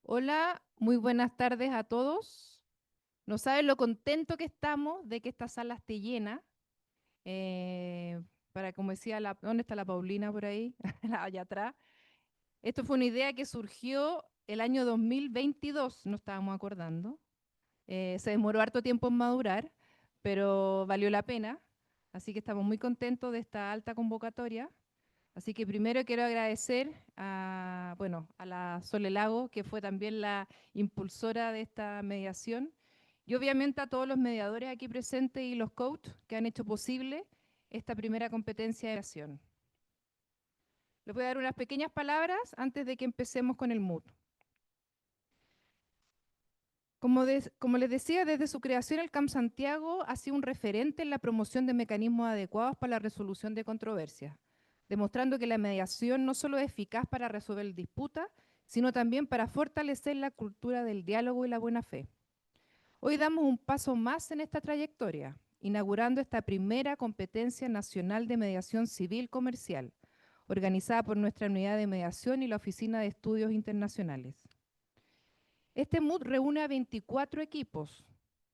Hola, muy buenas tardes a todos. No saben lo contento que estamos de que esta sala esté llena. Eh, para, como decía, ¿dónde está la Paulina por ahí? Allá atrás. Esto fue una idea que surgió el año 2022, no estábamos acordando. Se demoró harto tiempo en madurar, pero valió la pena. Así que estamos muy contentos de esta alta convocatoria. Así que primero quiero agradecer a la Sole Lago, que fue también la impulsora de esta mediación, y obviamente a todos los mediadores aquí presentes y los coaches que han hecho posible esta primera competencia de mediación. Les voy a dar unas pequeñas palabras antes de que empecemos con el mood. Como les decía, desde su creación el CAM Santiago ha sido un referente en la promoción de mecanismos adecuados para la resolución de controversias, demostrando que la mediación no solo es eficaz para resolver disputas, sino también para fortalecer la cultura del diálogo y la buena fe. Hoy damos un paso más en esta trayectoria, inaugurando esta primera competencia nacional de mediación civil comercial, organizada por nuestra unidad de mediación y la Oficina de Estudios Internacionales. Este MOOC reúne a 24 equipos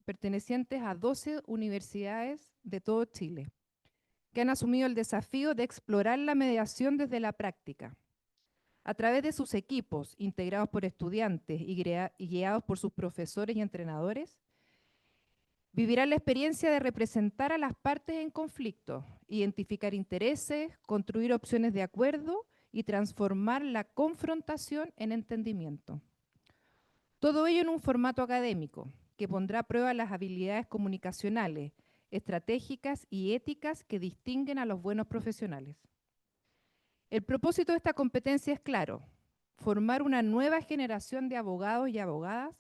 pertenecientes a 12 universidades de todo Chile, que han asumido el desafío de explorar la mediación desde la práctica. A través de sus equipos, integrados por estudiantes y guiados por sus profesores y entrenadores, vivirán la experiencia de representar a las partes en conflicto, identificar intereses, construir opciones de acuerdo y transformar la confrontación en entendimiento. Todo ello en un formato académico que pondrá a prueba las habilidades comunicacionales, estratégicas y éticas que distinguen a los buenos profesionales. El propósito de esta competencia es claro: formar una nueva generación de abogados y abogadas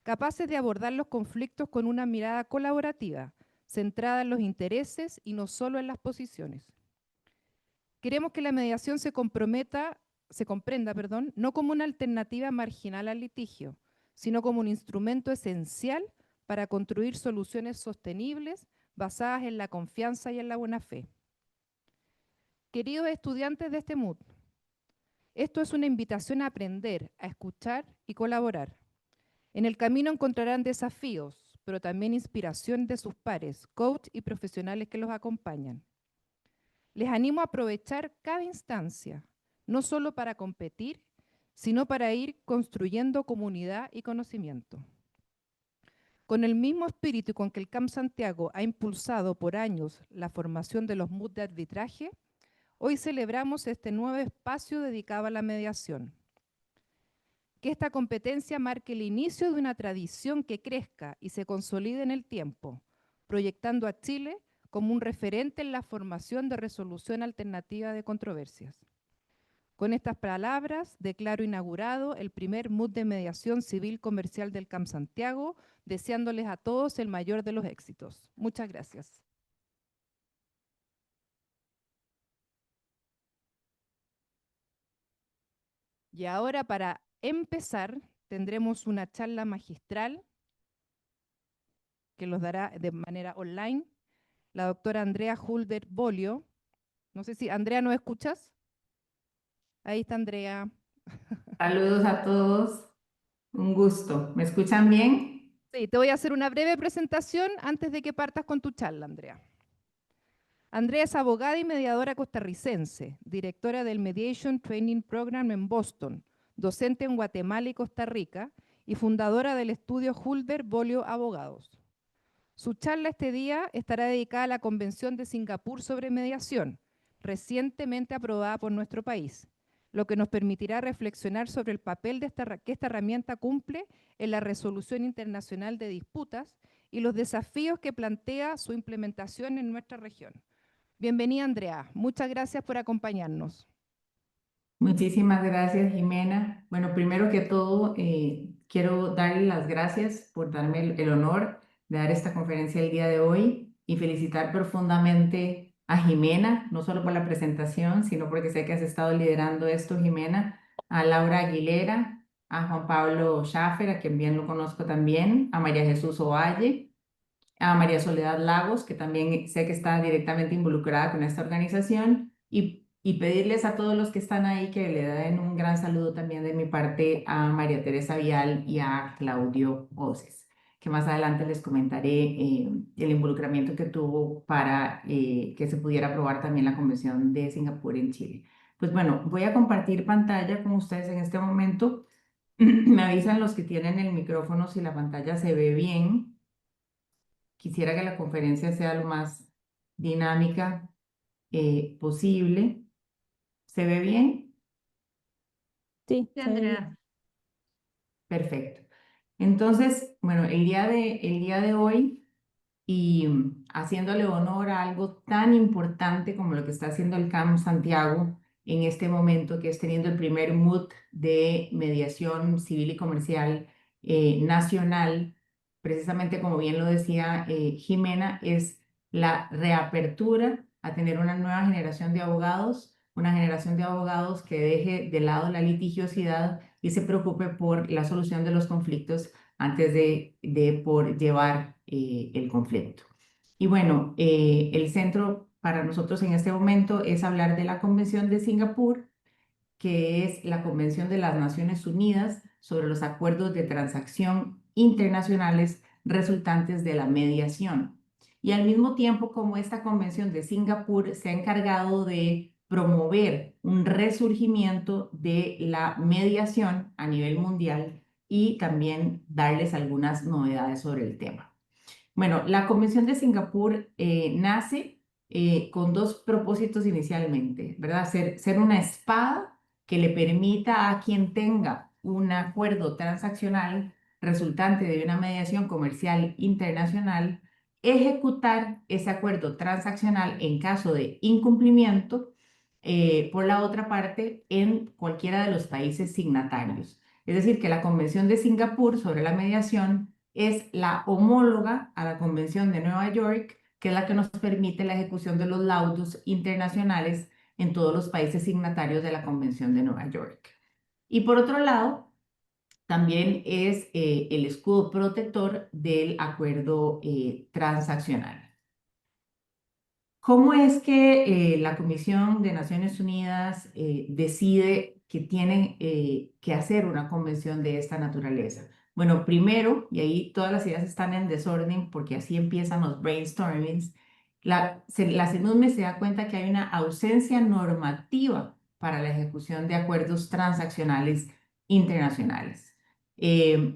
capaces de abordar los conflictos con una mirada colaborativa, centrada en los intereses y no solo en las posiciones. Queremos que la mediación se comprenda, no como una alternativa marginal al litigio, sino como un instrumento esencial para construir soluciones sostenibles basadas en la confianza y en la buena fe. Queridos estudiantes de este MOOC, esto es una invitación a aprender, a escuchar y colaborar. En el camino encontrarán desafíos, pero también inspiración de sus pares, coach y profesionales que los acompañan. Les animo a aprovechar cada instancia, no solo para competir, sino para ir construyendo comunidad y conocimiento. Con el mismo espíritu con que el CAM Santiago ha impulsado por años la formación de los MOOC de arbitraje, hoy celebramos este nuevo espacio dedicado a la mediación. Que esta competencia marque el inicio de una tradición que crezca y se consolide en el tiempo, proyectando a Chile como un referente en la formación de resolución alternativa de controversias. Con estas palabras, declaro inaugurado el primer MOOC de mediación civil comercial del CAM Santiago, deseándoles a todos el mayor de los éxitos. Muchas gracias. Y ahora, para empezar, tendremos una charla magistral que los dará de manera online la doctora Andrea Hulder Bolio. No sé si, Andrea, ¿nos escuchas? Ahí está Andrea. Saludos a todos, un gusto. ¿Me escuchan bien? Sí, te voy a hacer una breve presentación antes de que partas con tu charla, Andrea. Andrea es abogada y mediadora costarricense, directora del Mediation Training Program en Boston, docente en Guatemala y Costa Rica y fundadora del estudio Hulder Bolio Abogados. Su charla este día estará dedicada a la Convención de Singapur sobre Mediación, recientemente aprobada por nuestro país, lo que nos permitirá reflexionar sobre el papel que esta herramienta cumple en la resolución internacional de disputas y los desafíos que plantea su implementación en nuestra región. Bienvenida, Andrea. Muchas gracias por acompañarnos. Muchísimas gracias, Jimena. Bueno, primero que todo, quiero darle las gracias por darme el honor de dar esta conferencia el día de hoy y felicitar profundamente a Jimena, no solo por la presentación, sino porque sé que has estado liderando esto, Jimena, a Laura Aguilera, a Juan Pablo Schaffer, a quien bien lo conozco también, a María Jesús Ovalle, a María Soledad Lagos, que también sé que está directamente involucrada con esta organización, y y pedirles a todos los que están ahí que le den un gran saludo también de mi parte a María Teresa Vial y a Claudio Oces, que más adelante les comentaré el involucramiento que tuvo para que se pudiera aprobar también la Convención de Singapur en Chile. Pues bueno, voy a compartir pantalla con ustedes en este momento. Me avisan los que tienen el micrófono si la pantalla se ve bien. Quisiera que la conferencia sea lo más dinámica posible. ¿Se ve bien? Sí, Sí, se ve bien. Andrea. Perfecto. Entonces, bueno, el día de hoy y haciéndole honor a algo tan importante como lo que está haciendo el CAM Santiago en este momento, que es teniendo el primer MUT de mediación civil y comercial nacional, precisamente como bien lo decía Jimena, es la reapertura a tener una nueva generación de abogados, una generación de abogados que deje de lado la litigiosidad y se preocupe por la solución de los conflictos antes de por llevar el conflicto. Y bueno, el centro para nosotros en este momento es hablar de la Convención de Singapur, que es la Convención de las Naciones Unidas sobre los acuerdos de transacción internacionales resultantes de la mediación. Y al mismo tiempo, como esta Convención de Singapur se ha encargado de promover un resurgimiento de la mediación a nivel mundial y también darles algunas novedades sobre el tema. Bueno, la Convención de Singapur nace con dos propósitos inicialmente, ¿verdad? Ser una espada que le permita a quien tenga un acuerdo transaccional resultante de una mediación comercial internacional ejecutar ese acuerdo transaccional en caso de incumplimiento por la otra parte en cualquiera de los países signatarios. Es decir, que la Convención de Singapur sobre la mediación es la homóloga a la Convención de Nueva York, que es la que nos permite la ejecución de los laudos internacionales en todos los países signatarios de la Convención de Nueva York. Y por otro lado, también es el escudo protector del acuerdo transaccional. ¿Cómo es que la Comisión de Naciones Unidas decide que tiene que hacer una convención de esta naturaleza? Bueno, primero, y ahí todas las ideas están en desorden porque así empiezan los brainstormings, la CENUSME se da cuenta que hay una ausencia normativa para la ejecución de acuerdos transaccionales internacionales.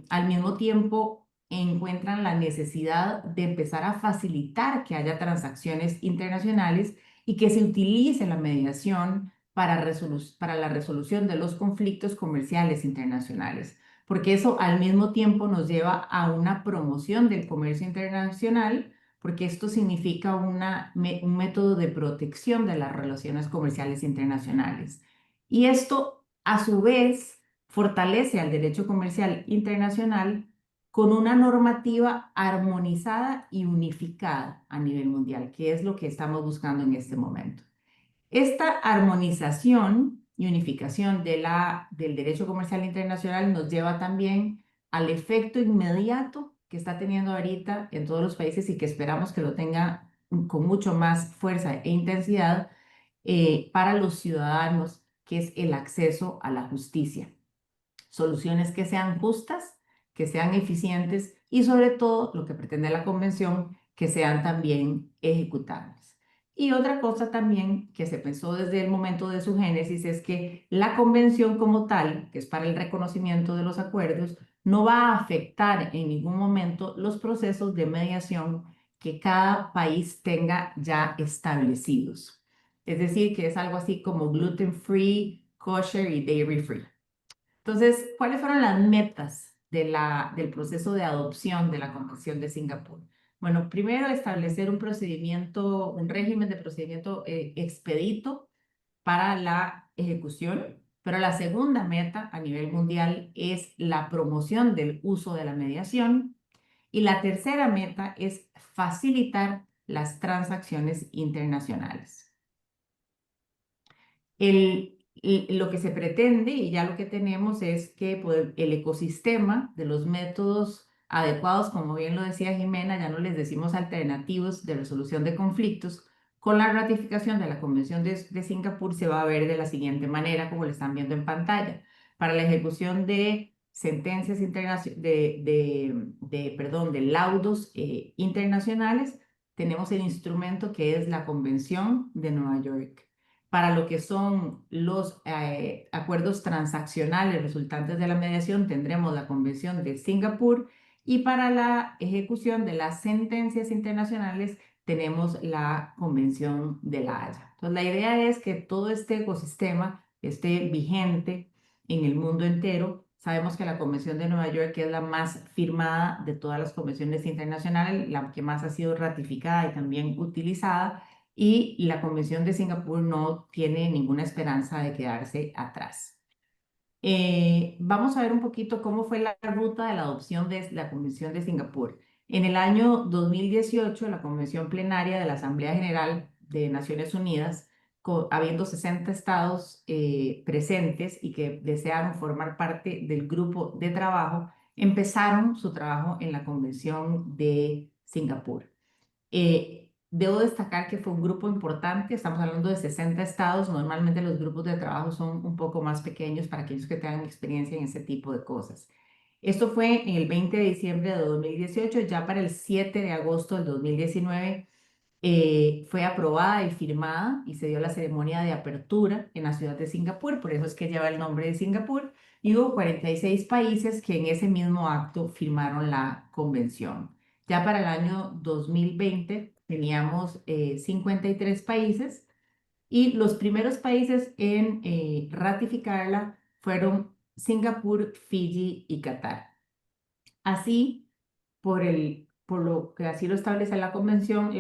Al mismo tiempo, encuentran la necesidad de empezar a facilitar que haya transacciones internacionales y que se utilice la mediación para la resolución de los conflictos comerciales internacionales, porque eso al mismo tiempo nos lleva a una promoción del comercio internacional, porque esto significa un método de protección de las relaciones comerciales internacionales. Y esto, a su vez, fortalece al derecho comercial internacional con una normativa armonizada y unificada a nivel mundial, que es lo que estamos buscando en este momento. Esta armonización y unificación del derecho comercial internacional nos lleva también al efecto inmediato que está teniendo ahorita en todos los países y que esperamos que lo tenga con mucho más fuerza e intensidad para los ciudadanos, que es el acceso a la justicia. Soluciones que sean justas, que sean eficientes y sobre todo lo que pretende la convención, que sean también ejecutables. Y otra cosa también que se pensó desde el momento de su génesis es que la convención como tal, que es para el reconocimiento de los acuerdos, no va a afectar en ningún momento los procesos de mediación que cada país tenga ya establecidos. Es decir, que es algo así como gluten free, kosher y dairy free. Entonces, ¿cuáles fueron las metas del proceso de adopción de la Convención de Singapur? Bueno, primero establecer un procedimiento, un régimen de procedimiento expedito para la ejecución, pero la segunda meta a nivel mundial es la promoción del uso de la mediación y la tercera meta es facilitar las transacciones internacionales. Lo que se pretende y ya lo que tenemos es que pues, el ecosistema de los métodos adecuados, como bien lo decía Jimena, ya no les decimos alternativos de resolución de conflictos, Con la ratificación de la Convención de Singapur se va a ver de la siguiente manera, como lo están viendo en pantalla. Para la ejecución de sentencias de laudos internacionales, tenemos el instrumento que es la Convención de Nueva York. Para lo que son los acuerdos transaccionales resultantes de la mediación, tendremos la Convención de Singapur, y para la ejecución de las sentencias internacionales tenemos la Convención de La Haya. Entonces, la idea es que todo este ecosistema esté vigente en el mundo entero. Sabemos que la Convención de Nueva York es la más firmada de todas las convenciones internacionales, la que más ha sido ratificada y también utilizada, y la Convención de Singapur no tiene ninguna esperanza de quedarse atrás. Vamos a ver un poquito cómo fue la ruta de la adopción de la Convención de Singapur. En el año 2018, la Convención Plenaria de la Asamblea General de Naciones Unidas, habiendo 60 estados presentes y que desearon formar parte del grupo de trabajo, empezaron su trabajo en la Convención de Singapur. Debo destacar que fue un grupo importante, estamos hablando de 60 estados, normalmente los grupos de trabajo son un poco más pequeños para aquellos que tengan experiencia en ese tipo de cosas. Esto fue en el 20 de diciembre de 2018, ya para el 7 de agosto del 2019 fue aprobada y firmada y se dio la ceremonia de apertura en la ciudad de Singapur, por eso es que lleva el nombre de Singapur, y hubo 46 países que en ese mismo acto firmaron la convención. Ya para el año 2020 teníamos 53 países, y los primeros países en ratificarla fueron Singapur, Fiji y Qatar. Así, por lo que así lo establece la convención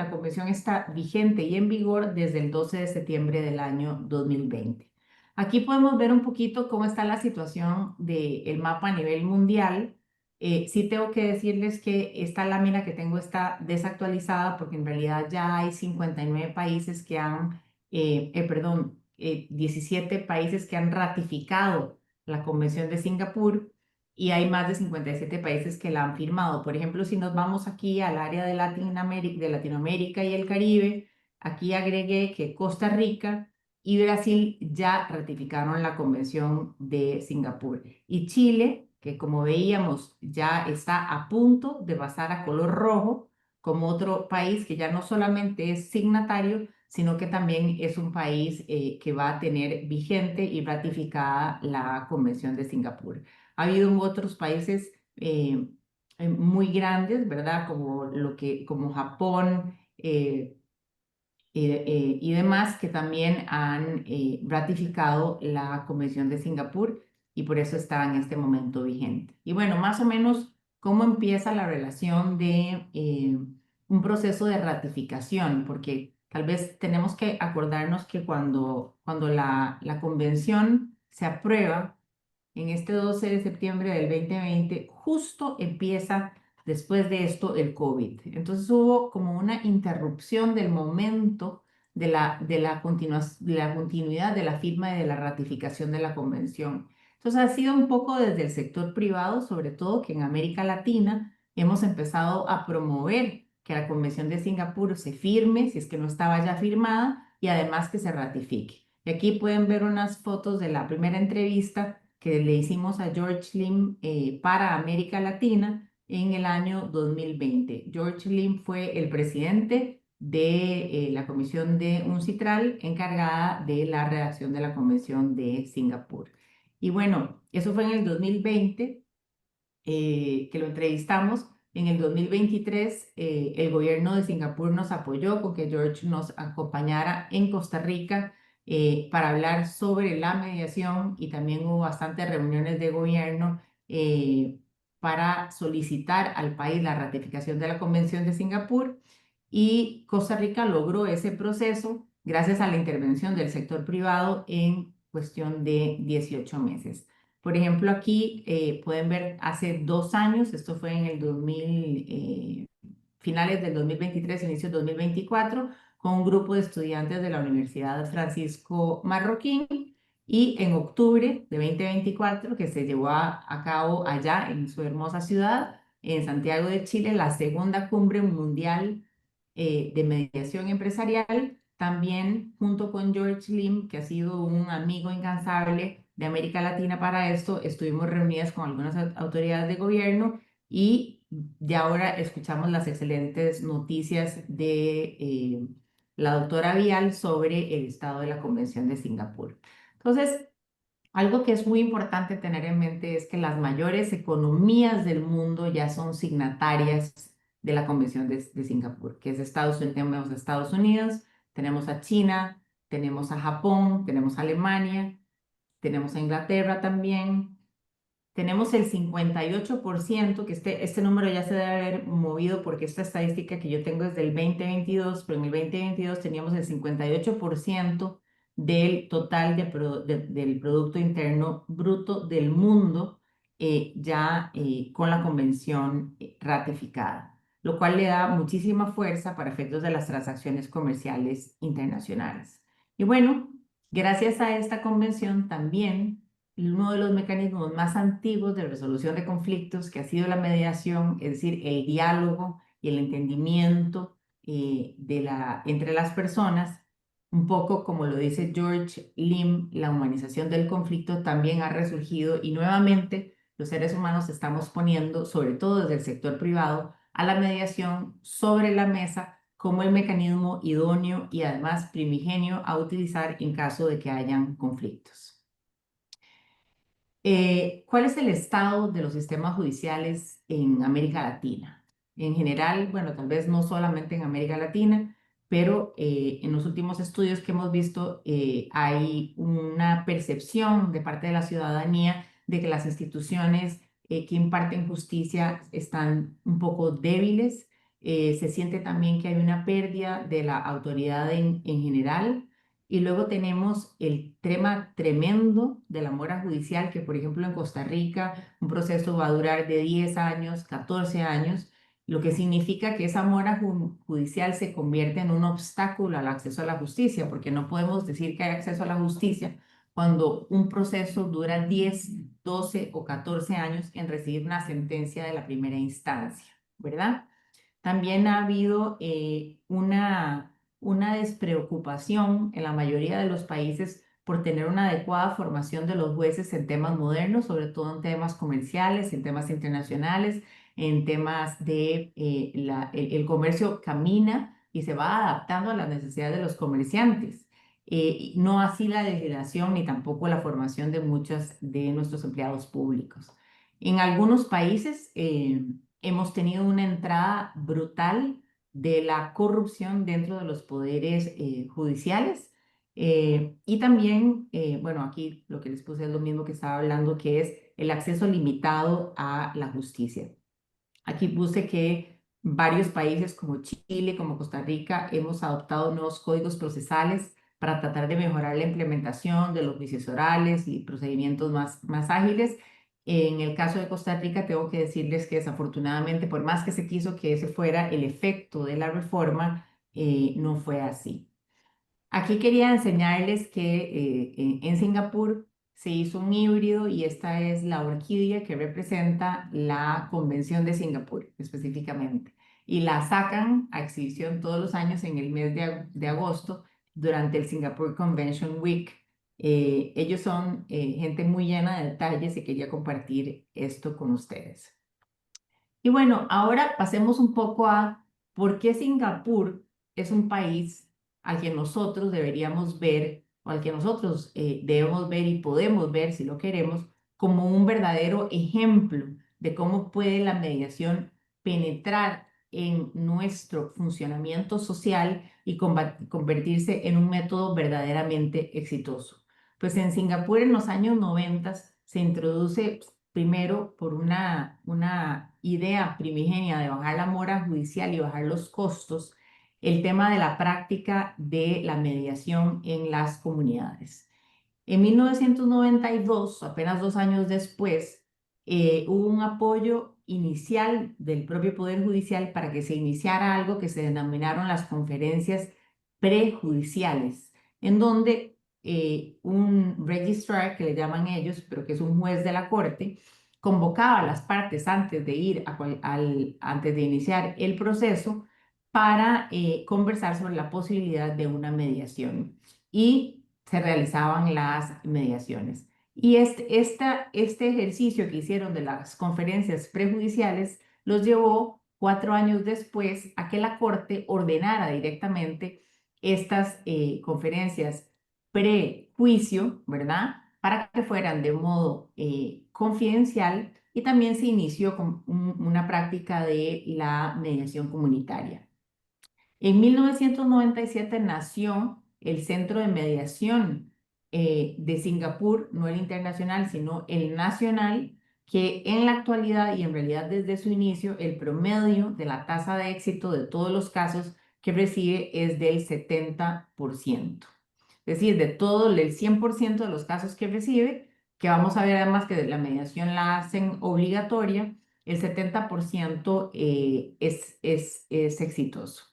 está vigente y en vigor desde el 12 de septiembre del año 2020. Aquí podemos ver un poquito cómo está la situación del mapa a nivel mundial. Sí tengo que decirles que esta lámina que tengo está desactualizada porque en realidad ya hay 59 países que han, 17 países que han ratificado la Convención de Singapur, y hay más de 57 países que la han firmado. Por ejemplo, si nos vamos aquí al área de Latinoamérica y el Caribe, aquí agregué que Costa Rica y Brasil ya ratificaron la Convención de Singapur. Y Chile, que como veíamos ya está a punto de pasar a color rojo, como otro país que ya no solamente es signatario, sino que también es un país que va a tener vigente y ratificada la Convención de Singapur. Ha habido otros países muy grandes, ¿verdad? Como Japón y demás, que también han ratificado la Convención de Singapur y por eso está en este momento vigente. Y bueno, más o menos, ¿cómo empieza la relación de un proceso de ratificación? Porque tal vez tenemos que acordarnos que cuando la convención se aprueba, en este 12 de septiembre del 2020, justo empieza después de esto el COVID. Entonces hubo como una interrupción del momento de la continuidad de la firma y de la ratificación de la convención. Entonces ha sido un poco desde el sector privado, sobre todo que en América Latina hemos empezado a promover que la Convención de Singapur se firme, si es que no estaba ya firmada, y además que se ratifique. Y aquí pueden ver unas fotos de la primera entrevista que le hicimos a George Lim para América Latina en el año 2020. George Lim fue el presidente de la Comisión de UNCITRAL encargada de la redacción de la Convención de Singapur. Y bueno, eso fue en el 2020 que lo entrevistamos. En el 2023, el gobierno de Singapur nos apoyó con que George nos acompañara en Costa Rica para hablar sobre la mediación, y también hubo bastantes reuniones de gobierno para solicitar al país la ratificación de la Convención de Singapur, y Costa Rica logró ese proceso gracias a la intervención del sector privado en cuestión de 18 meses. Por ejemplo, aquí pueden ver hace 2 años, esto fue en el finales del 2023, inicios del 2024, con un grupo de estudiantes de la Universidad Francisco Marroquín, y en octubre de 2024, que se llevó a cabo allá en su hermosa ciudad, en Santiago de Chile, la segunda cumbre mundial de mediación empresarial, también junto con George Lim, que ha sido un amigo incansable de América Latina para esto, estuvimos reunidas con algunas autoridades de gobierno y ya ahora escuchamos las excelentes noticias de la doctora Vial sobre el estado de la Convención de Singapur. Entonces, algo que es muy importante tener en mente es que las mayores economías del mundo ya son signatarias de la Convención de Singapur, que es Estados Unidos, tenemos a Estados Unidos, tenemos a China, tenemos a Japón, tenemos a Alemania, tenemos a Inglaterra también. Tenemos el 58%, que este número ya se debe haber movido porque esta estadística que yo tengo es del 2022, pero en el 2022 teníamos el 58% del total del Producto Interno Bruto del mundo ya con la convención ratificada, lo cual le da muchísima fuerza para efectos de las transacciones comerciales internacionales. Y bueno, gracias a esta convención también uno de los mecanismos más antiguos de resolución de conflictos, que ha sido la mediación, es decir, el diálogo y el entendimiento entre las personas, un poco como lo dice George Lim, la humanización del conflicto también ha resurgido y nuevamente los seres humanos estamos poniendo, sobre todo desde el sector privado, a la mediación sobre la mesa como el mecanismo idóneo y además primigenio a utilizar en caso de que hayan conflictos. ¿Cuál es el estado de los sistemas judiciales en América Latina? En general, bueno, tal vez no solamente en América Latina, pero en los últimos estudios que hemos visto hay una percepción de parte de la ciudadanía de que las instituciones que imparten justicia están un poco débiles. Se siente también que hay una pérdida de la autoridad en general. Y luego tenemos el tema tremendo de la mora judicial, que por ejemplo en Costa Rica un proceso va a durar de 10 años, 14 años, lo que significa que esa mora judicial se convierte en un obstáculo al acceso a la justicia, porque no podemos decir que hay acceso a la justicia cuando un proceso dura 10, 12 o 14 años en recibir una sentencia de la primera instancia, ¿verdad? También ha habido una despreocupación en la mayoría de los países por tener una adecuada formación de los jueces en temas modernos, sobre todo en temas comerciales, en temas internacionales, en temas de el comercio camina y se va adaptando a las necesidades de los comerciantes. No así la legislación ni tampoco la formación de muchos de nuestros empleados públicos. En algunos países hemos tenido una entrada brutal de la corrupción dentro de los poderes judiciales. Y también, bueno, aquí lo que les puse es lo mismo que estaba hablando, que es el acceso limitado a la justicia. Aquí puse que varios países como Chile, como Costa Rica, hemos adoptado nuevos códigos procesales para tratar de mejorar la implementación de los juicios orales y procedimientos más ágiles. En el caso de Costa Rica, tengo que decirles que desafortunadamente, por más que se quiso que ese fuera el efecto de la reforma, no fue así. Aquí quería enseñarles que en Singapur se hizo un híbrido y esta es la orquídea que representa la Convención de Singapur específicamente. Y la sacan a exhibición todos los años en el mes de agosto durante el Singapore Convention Week. Ellos son gente muy llena de detalles y quería compartir esto con ustedes. Y bueno, ahora pasemos un poco a por qué Singapur es un país al que nosotros deberíamos ver o al que nosotros debemos ver y podemos ver, si lo queremos, como un verdadero ejemplo de cómo puede la mediación penetrar en nuestro funcionamiento social y convertirse en un método verdaderamente exitoso. Pues en Singapur en los años 90 se introduce primero por una idea primigenia de bajar la mora judicial y bajar los costos, el tema de la práctica de la mediación en las comunidades. En 1992, apenas 2 años después, hubo un apoyo inicial del propio Poder Judicial para que se iniciara algo que se denominaron las conferencias prejudiciales, en donde un registrar, que le llaman ellos, pero que es un juez de la corte, convocaba a las partes antes de iniciar el proceso para conversar sobre la posibilidad de una mediación y se realizaban las mediaciones. Y este ejercicio que hicieron de las conferencias prejudiciales los llevó 4 años después a que la Corte ordenara directamente estas conferencias prejuicio, ¿verdad? Para que fueran de modo confidencial, y también se inició con una práctica de la mediación comunitaria. En 1997 nació el Centro de Mediación de Singapur, no el internacional, sino el nacional, que en la actualidad y en realidad desde su inicio, el promedio de la tasa de éxito de todos los casos que recibe es del 70%. Es decir, de todo el 100% de los casos que recibe, que vamos a ver además que la mediación la hacen obligatoria, el 70% es exitoso.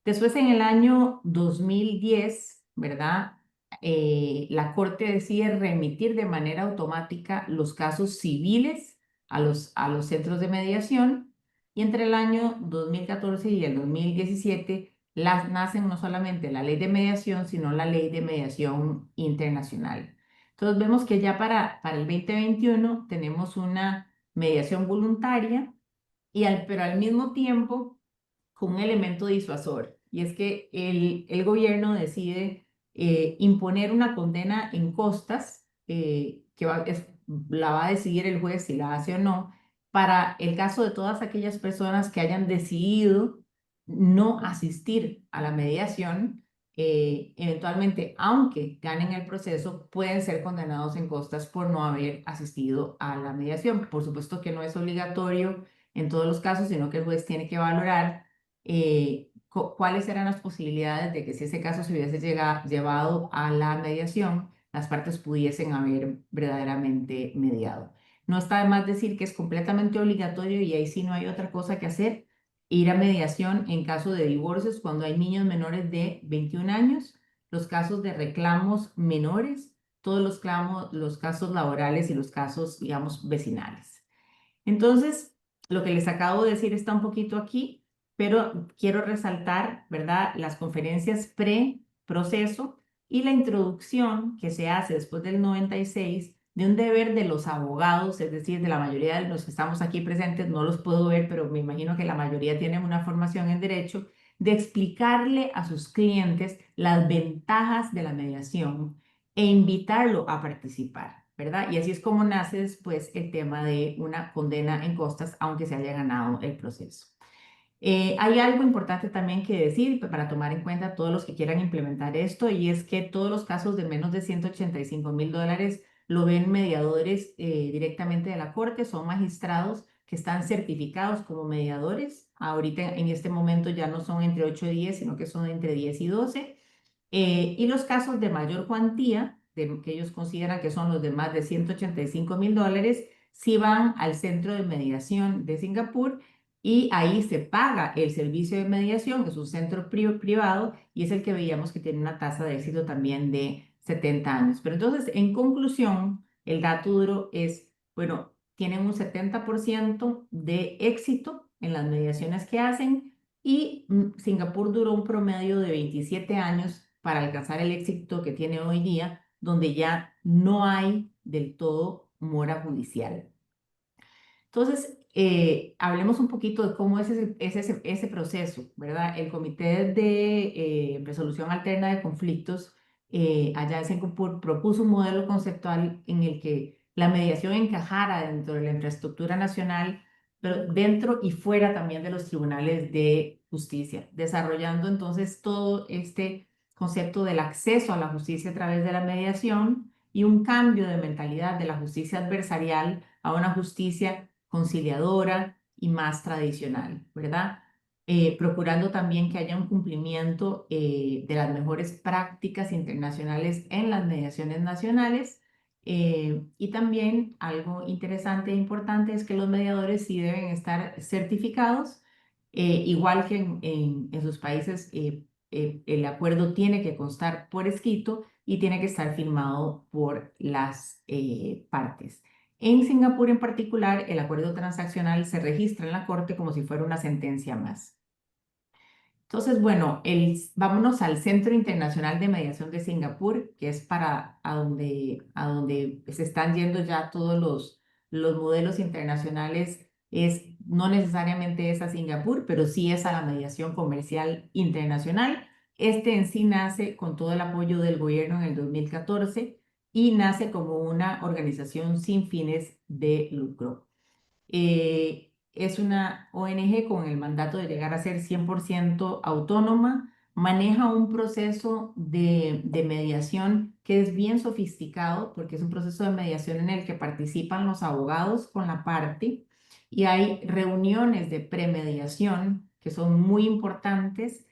Después, en el año 2010, ¿verdad? La Corte decide remitir de manera automática los casos civiles a los centros de mediación, y entre el año 2014 y el 2017 nacen no solamente la ley de mediación, sino la ley de mediación internacional. Entonces vemos que ya para el 2021 tenemos una mediación voluntaria, pero al mismo tiempo con un elemento disuasor, y es que el gobierno decide imponer una condena en costas, la va a decidir el juez si la hace o no, para el caso de todas aquellas personas que hayan decidido no asistir a la mediación. Eventualmente, aunque ganen el proceso, pueden ser condenados en costas por no haber asistido a la mediación. Por supuesto que no es obligatorio en todos los casos, sino que el juez tiene que valorar cuáles eran las posibilidades de que, si ese caso se hubiese llevado a la mediación, las partes pudiesen haber verdaderamente mediado. No está de más decir que es completamente obligatorio, y ahí sí no hay otra cosa que hacer, ir a mediación en caso de divorcios cuando hay niños menores de 21 años, los casos de reclamos menores, todos los casos laborales y los casos, digamos, vecinales. Entonces, lo que les acabo de decir está un poquito aquí, pero quiero resaltar, ¿verdad?, las conferencias pre-proceso y la introducción que se hace después del 96 de un deber de los abogados, es decir, de la mayoría de los que estamos aquí presentes. No los puedo ver, pero me imagino que la mayoría tienen una formación en derecho, de explicarle a sus clientes las ventajas de la mediación e invitarlo a participar, ¿verdad? Y así es como nace después el tema de una condena en costas, aunque se haya ganado el proceso. Hay algo importante también que decir para tomar en cuenta todos los que quieran implementar esto, y es que todos los casos de menos de $185,000 lo ven mediadores directamente de la Corte, son magistrados que están certificados como mediadores. Ahorita, en este momento, ya no son entre 8 y 10, sino que son entre 10 y 12. Y los casos de mayor cuantía, que ellos consideran que son los de más de $185,000, sí van al Centro de Mediación de Singapur, y ahí se paga el servicio de mediación. Es un centro privado, y es el que veíamos que tiene una tasa de éxito también de 70 años. Pero entonces, en conclusión, el dato duro es, bueno, tienen un 70% de éxito en las mediaciones que hacen, y Singapur duró un promedio de 27 años para alcanzar el éxito que tiene hoy día, donde ya no hay del todo mora judicial. Entonces, hablemos un poquito de cómo es ese proceso, ¿verdad? El Comité de Resolución Alterna de Conflictos allá en Singapur propuso un modelo conceptual en el que la mediación encajara dentro de la infraestructura nacional, pero dentro y fuera también de los tribunales de justicia, desarrollando entonces todo este concepto del acceso a la justicia a través de la mediación, y un cambio de mentalidad de la justicia adversarial a una justicia conciliadora y más tradicional, ¿verdad? Procurando también que haya un cumplimiento de las mejores prácticas internacionales en las mediaciones nacionales. Y también algo interesante e importante es que los mediadores sí deben estar certificados, igual que en sus países. El acuerdo tiene que constar por escrito y tiene que estar firmado por las partes. En Singapur, en particular, el acuerdo transaccional se registra en la Corte como si fuera una sentencia más. Entonces, bueno, vámonos al Centro Internacional de Mediación de Singapur, que es para a donde se están yendo ya todos los modelos internacionales. No necesariamente es a Singapur, pero sí es a la mediación comercial internacional. Este en sí nace con todo el apoyo del gobierno en el 2014 y nace como una organización sin fines de lucro. Es una ONG con el mandato de llegar a ser 100% autónoma, maneja un proceso de mediación que es bien sofisticado porque es un proceso de mediación en el que participan los abogados con la parte y hay reuniones de premediación que son muy importantes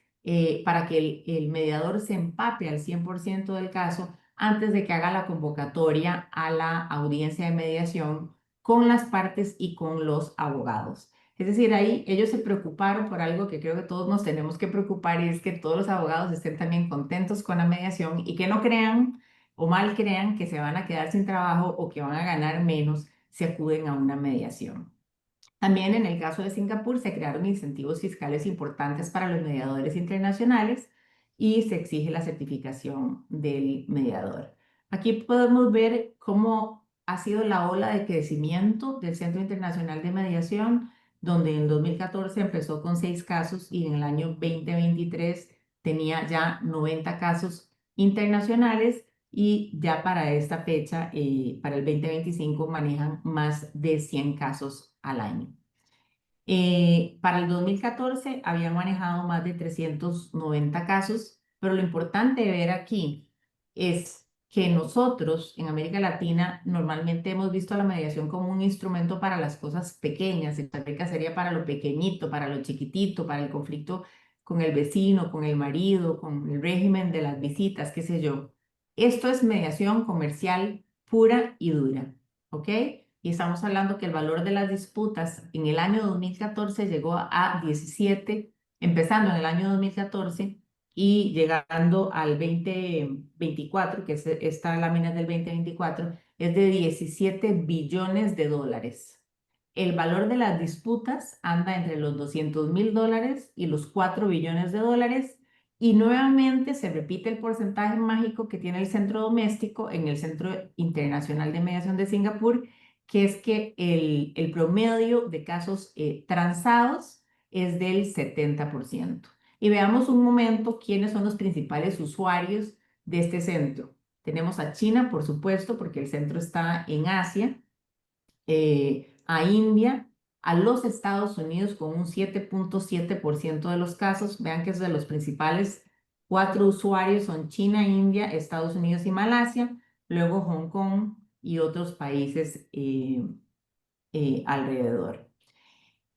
para que el mediador se empape al 100% del caso antes de que haga la convocatoria a la audiencia de mediación con las partes y con los abogados. Es decir, ahí ellos se preocuparon por algo que creo que todos nos tenemos que preocupar y es que todos los abogados estén también contentos con la mediación y que no crean o mal crean que se van a quedar sin trabajo o que van a ganar menos si acuden a una mediación. También en el caso de Singapur se crearon incentivos fiscales importantes para los mediadores internacionales y se exige la certificación del mediador. Aquí podemos ver cómo ha sido la ola de crecimiento del Centro Internacional de Mediación, donde en 2014 empezó con 6 casos y en el año 2023 tenía ya 90 casos internacionales y ya para esta fecha, para el 2025, manejan más de 100 casos al año. Para el 2014 habían manejado más de 390 casos, pero lo importante de ver aquí es que nosotros en América Latina normalmente hemos visto la mediación como un instrumento para las cosas pequeñas. En Costa Rica sería para lo pequeñito, para lo chiquitito, para el conflicto con el vecino, con el marido, con el régimen de las visitas, qué sé yo. Esto es mediación comercial pura y dura, ¿ok? Y estamos hablando que el valor de las disputas en el año 2014 llegó a 17, empezando en el año 2014 y llegando al 2024, que es esta lámina del 2024, es de 17 billones de dólares. El valor de las disputas anda entre los $200.000 y los 4 billones de dólares. Y nuevamente se repite el porcentaje mágico que tiene el centro doméstico en el Centro Internacional de Mediación de Singapur, que es que el promedio de casos transados es del 70%. Y veamos un momento quiénes son los principales usuarios de este centro. Tenemos a China, por supuesto, porque el centro está en Asia, a India, a los Estados Unidos con un 7.7% de los casos. Vean que es de los principales 4 usuarios son China, India, Estados Unidos y Malasia, luego Hong Kong y otros países alrededor.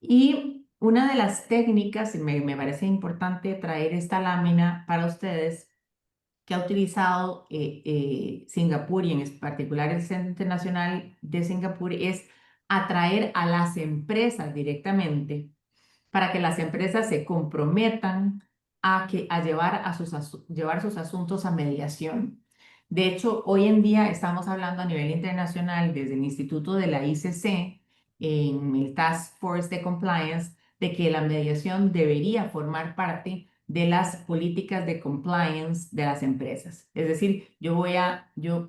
Y una de las técnicas, y me parece importante traer esta lámina para ustedes, que ha utilizado Singapur y en particular el Centro Internacional de Singapur, es atraer a las empresas directamente para que las empresas se comprometan a llevar sus asuntos a mediación. De hecho, hoy en día estamos hablando a nivel internacional desde el Instituto de la ICC, en el Task Force de Compliance, de que la mediación debería formar parte de las políticas de compliance de las empresas. Es decir, yo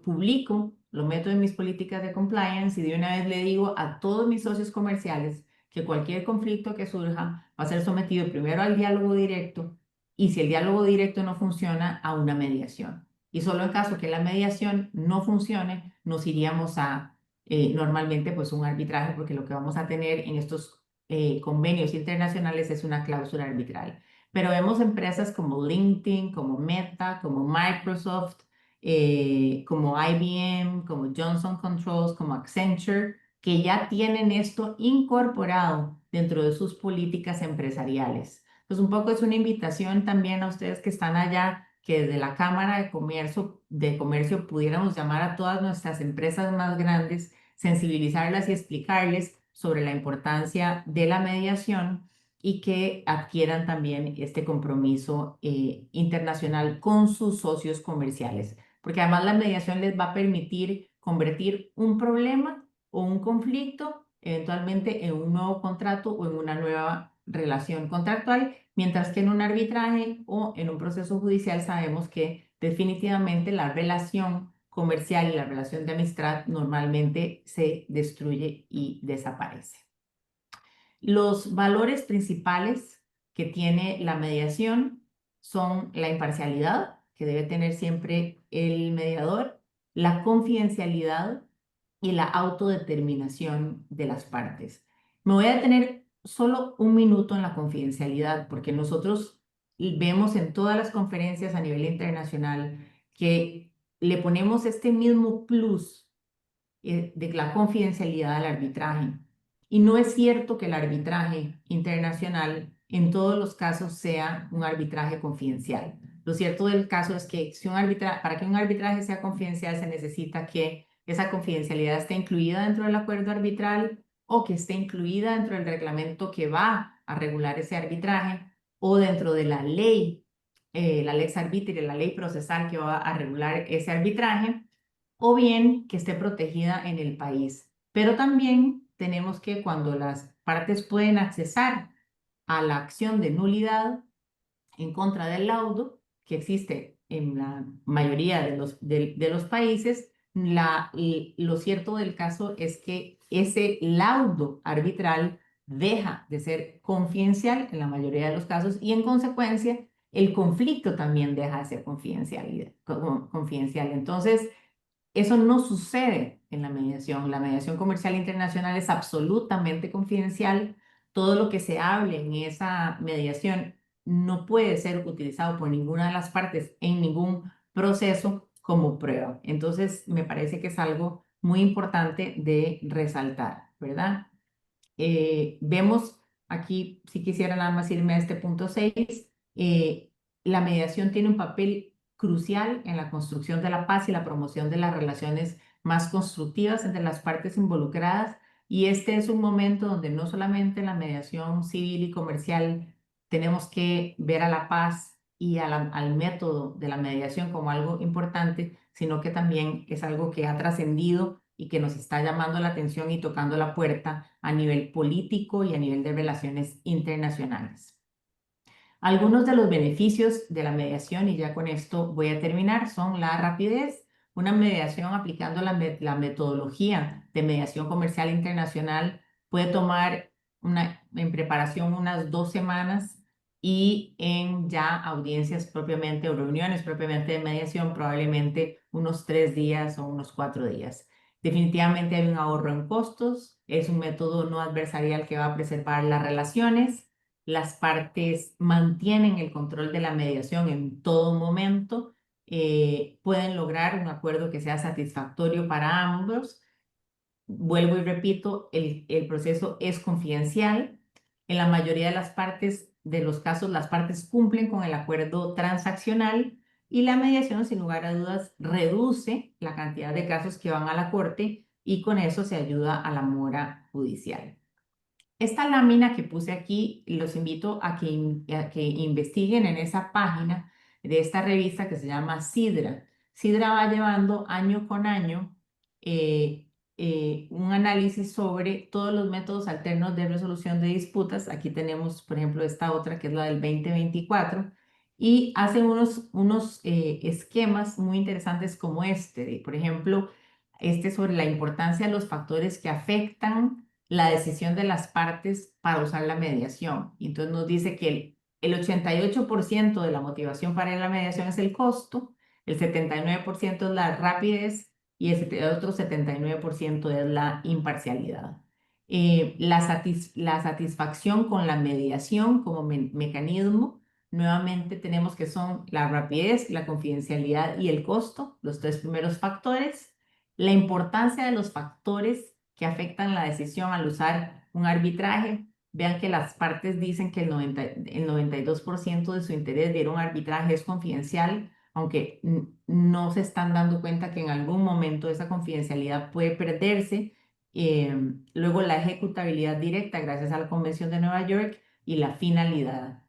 publico, lo meto en mis políticas de compliance y de una vez le digo a todos mis socios comerciales que cualquier conflicto que surja va a ser sometido primero al diálogo directo y si el diálogo directo no funciona, a una mediación. Y solo en caso que la mediación no funcione, nos iríamos a normalmente pues un arbitraje porque lo que vamos a tener en estos convenios internacionales es una cláusula arbitral. Pero vemos empresas como LinkedIn, como Meta, como Microsoft, como IBM, como Johnson Controls, como Accenture, que ya tienen esto incorporado dentro de sus políticas empresariales. Pues un poco es una invitación también a ustedes que están allá, que desde la Cámara de Comercio pudiéramos llamar a todas nuestras empresas más grandes, sensibilizarlas y explicarles sobre la importancia de la mediación y que adquieran también este compromiso internacional con sus socios comerciales, porque además la mediación les va a permitir convertir un problema o un conflicto eventualmente en un nuevo contrato o en una nueva relación contractual, mientras que en un arbitraje o en un proceso judicial sabemos que definitivamente la relación comercial y la relación de amistad normalmente se destruye y desaparece. Los valores principales que tiene la mediación son la imparcialidad, que debe tener siempre el mediador, la confidencialidad y la autodeterminación de las partes. Me voy a detener solo un minuto en la confidencialidad, porque nosotros vemos en todas las conferencias a nivel internacional que le ponemos este mismo plus de la confidencialidad al arbitraje. Y no es cierto que el arbitraje internacional en todos los casos sea un arbitraje confidencial. Lo cierto del caso es que para que un arbitraje sea confidencial se necesita que esa confidencialidad esté incluida dentro del acuerdo arbitral o que esté incluida dentro del reglamento que va a regular ese arbitraje o dentro de la ley, la lex arbitrio, la ley procesal que va a regular ese arbitraje, o bien que esté protegida en el país. Pero también tenemos que cuando las partes pueden accesar a la acción de nulidad en contra del laudo, que existe en la mayoría de los países, lo cierto del caso es que ese laudo arbitral deja de ser confidencial en la mayoría de los casos y en consecuencia el conflicto también deja de ser confidencial. Entonces, eso no sucede en la mediación. La mediación comercial internacional es absolutamente confidencial. Todo lo que se hable en esa mediación no puede ser utilizado por ninguna de las partes en ningún proceso como prueba. Entonces, me parece que es algo muy importante de resaltar, ¿verdad? Vemos aquí, si quisiera nada más irme a este punto 6, la mediación tiene un papel crucial en la construcción de la paz y la promoción de las relaciones más constructivas entre las partes involucradas. Y este es un momento donde no solamente en la mediación civil y comercial tenemos que ver a la paz y al método de la mediación como algo importante, sino que también es algo que ha trascendido y que nos está llamando la atención y tocando la puerta a nivel político y a nivel de relaciones internacionales. Algunos de los beneficios de la mediación, y ya con esto voy a terminar, son la rapidez. Una mediación aplicando la metodología de mediación comercial internacional puede tomar en preparación unas 2 semanas y en ya audiencias propiamente o reuniones propiamente de mediación probablemente unos 3 días o unos 4 días. Definitivamente hay un ahorro en costos, es un método no adversarial que va a preservar las relaciones. Las partes mantienen el control de la mediación en todo momento, pueden lograr un acuerdo que sea satisfactorio para ambos. Vuelvo y repito, el proceso es confidencial. En la mayoría de los casos, las partes cumplen con el acuerdo transaccional y la mediación, sin lugar a dudas, reduce la cantidad de casos que van a la corte y con eso se ayuda a la mora judicial. Esta lámina que puse aquí, los invito a que investiguen en esa página de esta revista que se llama Sidra. Sidra va llevando año con año un análisis sobre todos los métodos alternos de resolución de disputas. Aquí tenemos, por ejemplo, esta otra que es la del 2024 y hace unos esquemas muy interesantes como este, por ejemplo, este sobre la importancia de los factores que afectan la decisión de las partes para usar la mediación. Y entonces nos dice que el 88% de la motivación para la mediación es el costo, el 79% es la rapidez y el otro 79% es la imparcialidad. La satisfacción con la mediación como mecanismo, nuevamente tenemos que son la rapidez, la confidencialidad y el costo, los 3 primeros factores. La importancia de los factores que afectan la decisión al usar un arbitraje. Vean que las partes dicen que el 92% de su interés de ir a un arbitraje es confidencial, aunque no se están dando cuenta que en algún momento esa confidencialidad puede perderse. Luego la ejecutabilidad directa gracias a la Convención de Nueva York y la finalidad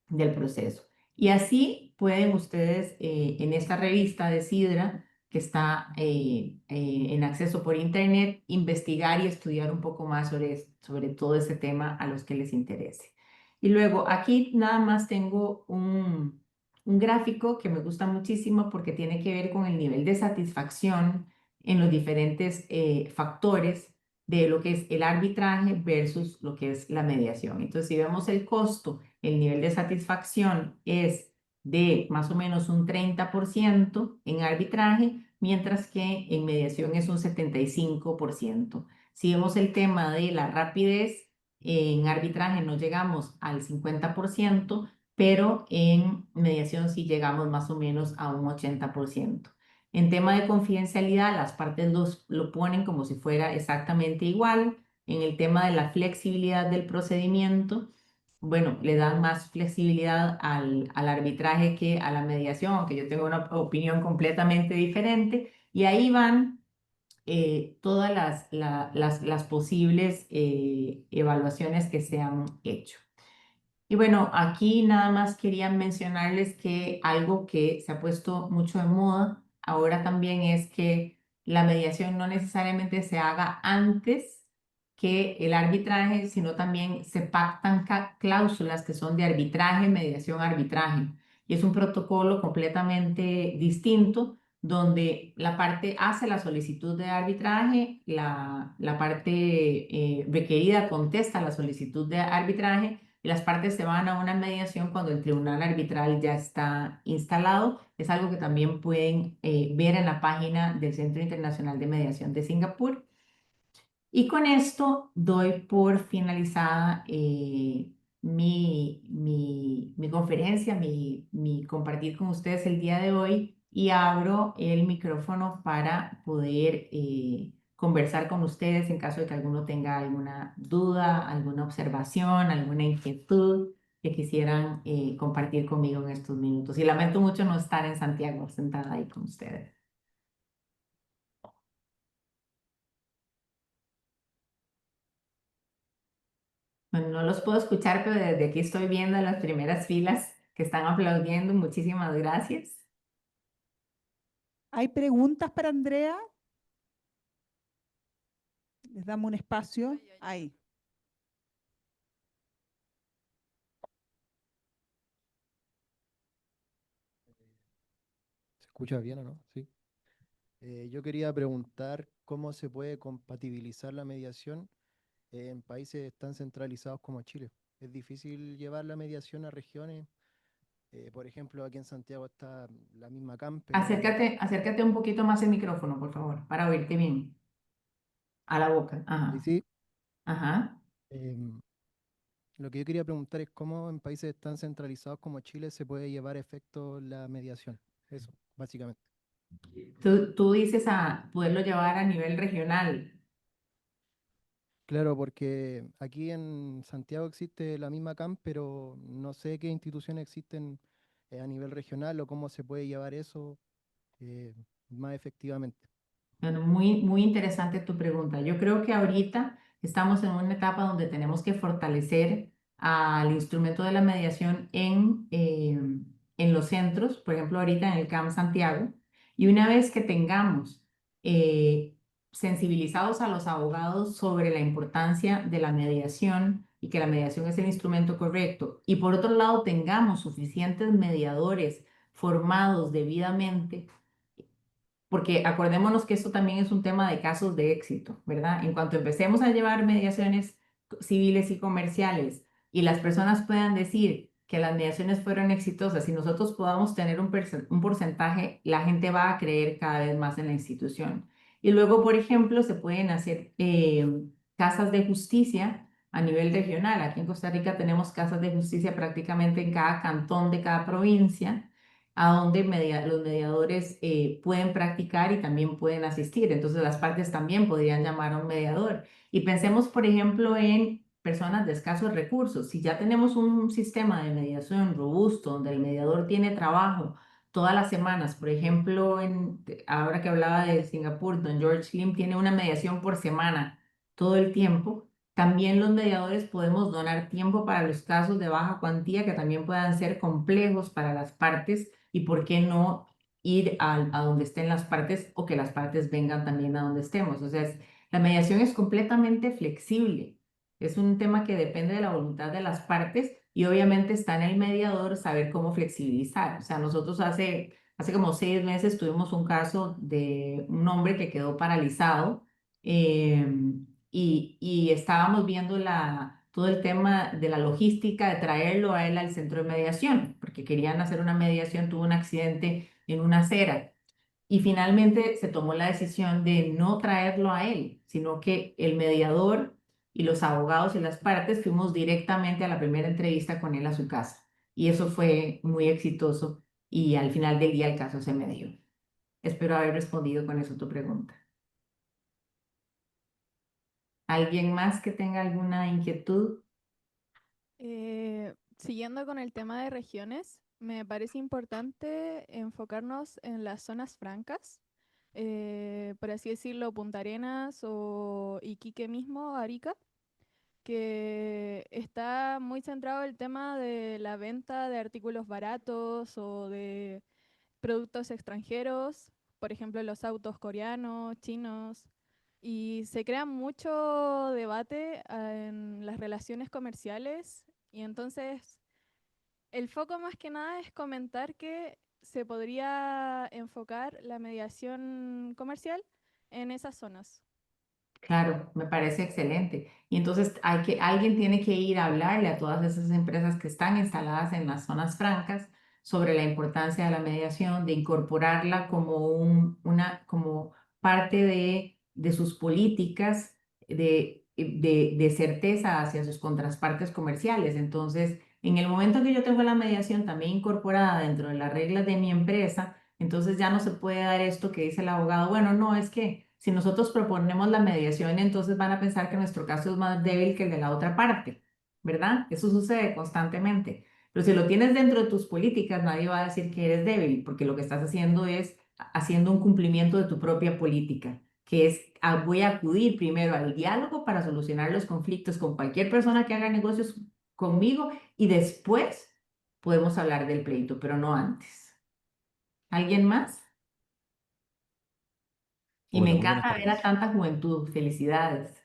del proceso. Y así pueden ustedes en esta revista de Sidra que está en acceso por internet, investigar y estudiar un poco más sobre todo ese tema a los que les interese. Y luego aquí nada más tengo un gráfico que me gusta muchísimo porque tiene que ver con el nivel de satisfacción en los diferentes factores de lo que es el arbitraje versus lo que es la mediación. Entonces, si vemos el costo, el nivel de satisfacción es de más o menos un 30% en arbitraje, mientras que en mediación es un 75%. Si vemos el tema de la rapidez, en arbitraje no llegamos al 50%, pero en mediación sí llegamos más o menos a un 80%. En tema de confidencialidad, las partes lo ponen como si fuera exactamente igual. En el tema de la flexibilidad del procedimiento, bueno, le dan más flexibilidad al arbitraje que a la mediación, aunque yo tengo una opinión completamente diferente. Y ahí van todas las posibles evaluaciones que se han hecho. Y bueno, aquí nada más quería mencionarles que algo que se ha puesto mucho de moda ahora también es que la mediación no necesariamente se haga antes que el arbitraje, sino también se pactan cláusulas que son de arbitraje, mediación, arbitraje. Y es un protocolo completamente distinto donde la parte hace la solicitud de arbitraje, la parte requerida contesta la solicitud de arbitraje y las partes se van a una mediación cuando el tribunal arbitral ya está instalado. Es algo que también pueden ver en la página del Centro Internacional de Mediación de Singapur. Y con esto doy por finalizada mi conferencia, mi compartir con ustedes el día de hoy y abro el micrófono para poder conversar con ustedes en caso de que alguno tenga alguna duda, alguna observación, alguna inquietud que quisieran compartir conmigo en estos minutos. Y lamento mucho no estar en Santiago sentada ahí con ustedes. Bueno, no los puedo escuchar, pero desde aquí estoy viendo las primeras filas que están aplaudiendo. Muchísimas gracias. ¿Hay preguntas para Andrea? Les damos un espacio. Ahí. ¿Se escucha bien o no? Sí. Yo quería preguntar cómo se puede compatibilizar la mediación en países tan centralizados como Chile. ¿Es difícil llevar la mediación a regiones? Por ejemplo, aquí en Santiago está la misma CAM, pero Acércate un poquito más el micrófono, por favor, para oírte bien. A la boca. ahí Ajá. sí. Ajá. em, lo que yo quería preguntar es cómo en países tan centralizados como Chile se puede llevar a efecto la mediación. Eso, básicamente. Tú dices a poderlo llevar a nivel regional. Claro, porque aquí en Santiago existe la misma CAM, pero no sé qué instituciones existen a nivel regional o cómo se puede llevar eso eh, más efectivamente. Bueno, muy interesante tu pregunta. Yo creo que ahorita estamos en una etapa donde tenemos que fortalecer al instrumento de la mediación en los centros, por ejemplo, ahorita en el CAM Santiago, y una vez que tengamos eh, sensibilizados a los abogados sobre la importancia de la mediación y que la mediación es el instrumento correcto, y por otro lado tengamos suficientes mediadores formados debidamente, porque acordémonos que esto también es un tema de casos de éxito, ¿verdad? En cuanto empecemos a llevar mediaciones civiles y comerciales y las personas puedan decir que las mediaciones fueron exitosas y nosotros podamos tener un porcentaje, la gente va a creer cada vez más en la institución. Y luego, por ejemplo, se pueden hacer casas de justicia a nivel regional. Aquí en Costa Rica tenemos casas de justicia prácticamente en cada cantón de cada provincia a donde los mediadores pueden practicar y también pueden asistir. Entonces las partes también podrían llamar a un mediador. Y pensemos, por ejemplo, en personas de escasos recursos. Si ya tenemos un sistema de mediación robusto, donde el mediador tiene trabajo todas las semanas, por ejemplo, ahora que hablaba de Singapur, don George Lim tiene una mediación por semana todo el tiempo. También los mediadores podemos donar tiempo para los casos de baja cuantía que también puedan ser complejos para las partes y por qué no ir a donde estén las partes o que las partes vengan también a donde estemos. O sea, la mediación es completamente flexible. Es un tema que depende de la voluntad de las partes y obviamente está en el mediador saber cómo flexibilizar. O sea, nosotros hace como 6 meses tuvimos un caso de un hombre que quedó paralizado y estábamos viendo todo el tema de la logística de traerlo a él al centro de mediación, porque querían hacer una mediación, tuvo un accidente en una acera. Y finalmente se tomó la decisión de no traerlo a él, sino que el mediador y los abogados y las partes fuimos directamente a la primera entrevista con él a su casa. Y eso fue muy exitoso y al final del día el caso se medió. Espero haber respondido con eso tu pregunta. ¿Alguien más que tenga alguna inquietud? Siguiendo con el tema de regiones, me parece importante enfocarnos en las zonas francas, por así decirlo, Punta Arenas o Iquique mismo, Arica, que está muy centrado el tema de la venta de artículos baratos o de productos extranjeros, por ejemplo, los autos coreanos, chinos, y se crea mucho debate en las relaciones comerciales y entonces el foco más que nada es comentar que se podría enfocar la mediación comercial en esas zonas. Claro, me parece excelente. Y entonces alguien tiene que ir a hablarle a todas esas empresas que están instaladas en las zonas francas sobre la importancia de la mediación, de incorporarla como como parte de sus políticas de certeza hacia sus contrapartes comerciales. Entonces, en el momento que yo tengo la mediación también incorporada dentro de las reglas de mi empresa, entonces ya no se puede dar esto que dice el abogado, bueno, no, es que si nosotros proponemos la mediación, entonces van a pensar que nuestro caso es más débil que el de la otra parte, ¿verdad? Eso sucede constantemente. Pero si lo tienes dentro de tus políticas, nadie va a decir que eres débil, porque lo que estás haciendo es haciendo un cumplimiento de tu propia política, que es voy a acudir primero al diálogo para solucionar los conflictos con cualquier persona que haga negocios conmigo y después podemos hablar del pleito, pero no antes. ¿Alguien más? Y me Hola, muy buenas encanta ver a tardes. tanta juventud. Felicidades.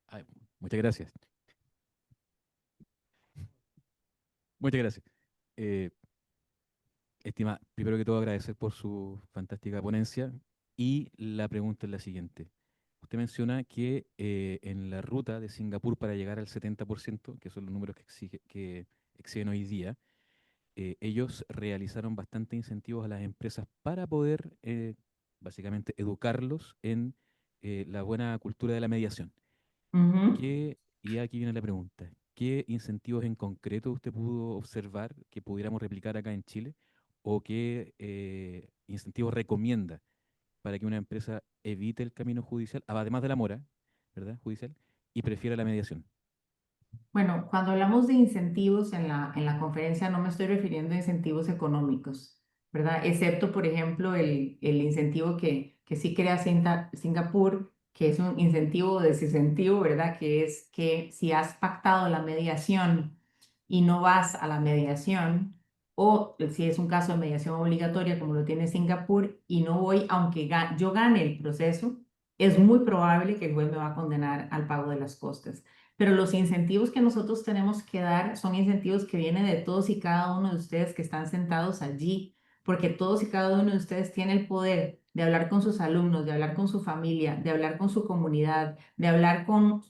Ay, muchas gracias. Muchas gracias. Eh, Estimada, primero que todo agradecer por su fantástica ponencia y la pregunta es la siguiente. Usted menciona que en la ruta de Singapur para llegar al 70%, que son los números que exhiben hoy día, ellos realizaron bastantes incentivos a las empresas para poder básicamente educarlos en la buena cultura de la mediación. Ujú. Y aquí viene la pregunta, ¿qué incentivos en concreto usted pudo observar que pudiéramos replicar acá en Chile? ¿O qué incentivos recomienda para que una empresa evite el camino judicial, además de la mora, ¿verdad? Judicial, y prefiera la mediación? Bueno, cuando hablamos de incentivos en la conferencia no me estoy refiriendo a incentivos económicos, ¿verdad? Excepto, por ejemplo, el incentivo que sí crea Singapur, que es un incentivo o desincentivo, ¿verdad? Que es que si has pactado la mediación y no vas a la mediación, o si es un caso de mediación obligatoria como lo tiene Singapur y no voy, aunque yo gane el proceso, es muy probable que el juez me va a condenar al pago de las costas. Pero los incentivos que nosotros tenemos que dar son incentivos que vienen de todos y cada uno de ustedes que están sentados allí, porque todos y cada uno de ustedes tiene el poder de hablar con sus alumnos, de hablar con su familia, de hablar con su comunidad, de hablar con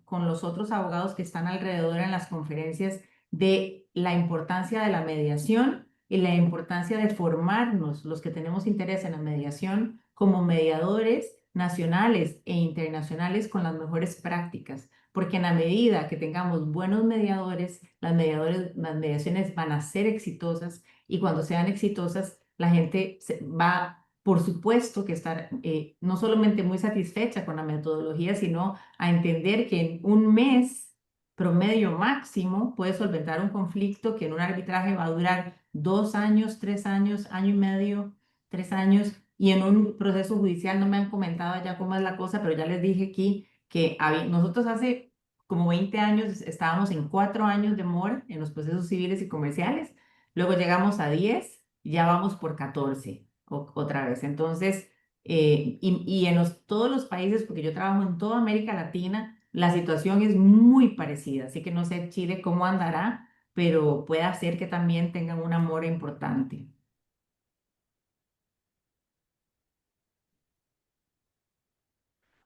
los otros abogados que están alrededor en las conferencias de la importancia de la mediación y la importancia de formarnos, los que tenemos interés en la mediación, como mediadores nacionales e internacionales con las mejores prácticas porque en la medida que tengamos buenos mediadores, las mediaciones van a ser exitosas y cuando sean exitosas, la gente va, por supuesto, que estar no solamente muy satisfecha con la metodología, sino a entender que en un mes promedio máximo puede solventar un conflicto que en un arbitraje va a durar 2 años, 3 años, año y medio, 3 años, y en un proceso judicial no me han comentado ya cómo es la cosa, pero ya les dije aquí que nosotros hace como 20 años estábamos en 4 años de mora en los procesos civiles y comerciales, luego llegamos a 10, ya vamos por 14 otra vez. Entonces, y en todos los países, porque yo trabajo en toda América Latina, la situación es muy parecida, así que no sé Chile cómo andará, pero puede hacer que también tengan una mora importante.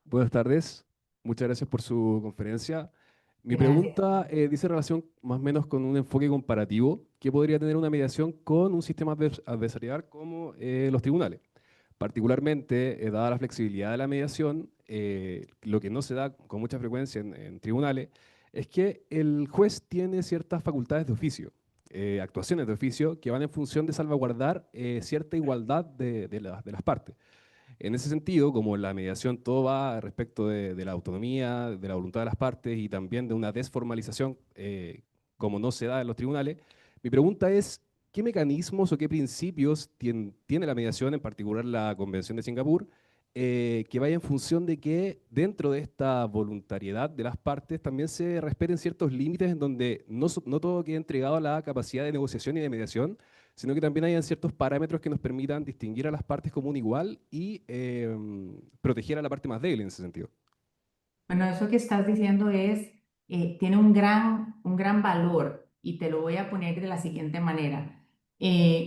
Buenas tardes, muchas gracias por su conferencia. Mi Gracias. pregunta dice relación más o menos con un enfoque comparativo que podría tener una mediación con un sistema adversarial como los tribunales. Particularmente, dada la flexibilidad de la mediación, lo que no se da con mucha frecuencia en tribunales es que el juez tiene ciertas facultades de oficio, actuaciones de oficio que van en función de salvaguardar cierta igualdad de las partes. En ese sentido, como en la mediación todo va respecto de la autonomía, de la voluntad de las partes y también de una desformalización, como no se da en los tribunales, mi pregunta es, ¿qué mecanismos o qué principios tiene la mediación, en particular la Convención de Singapur, que vaya en función de que dentro de esta voluntariedad de las partes también se respeten ciertos límites en donde no todo quede entregado a la capacidad de negociación y de mediación, sino que también hayan ciertos parámetros que nos permitan distinguir a las partes como un igual y proteger a la parte más débil en ese sentido? Bueno, eso que estás diciendo tiene un gran valor y te lo voy a poner de la siguiente manera.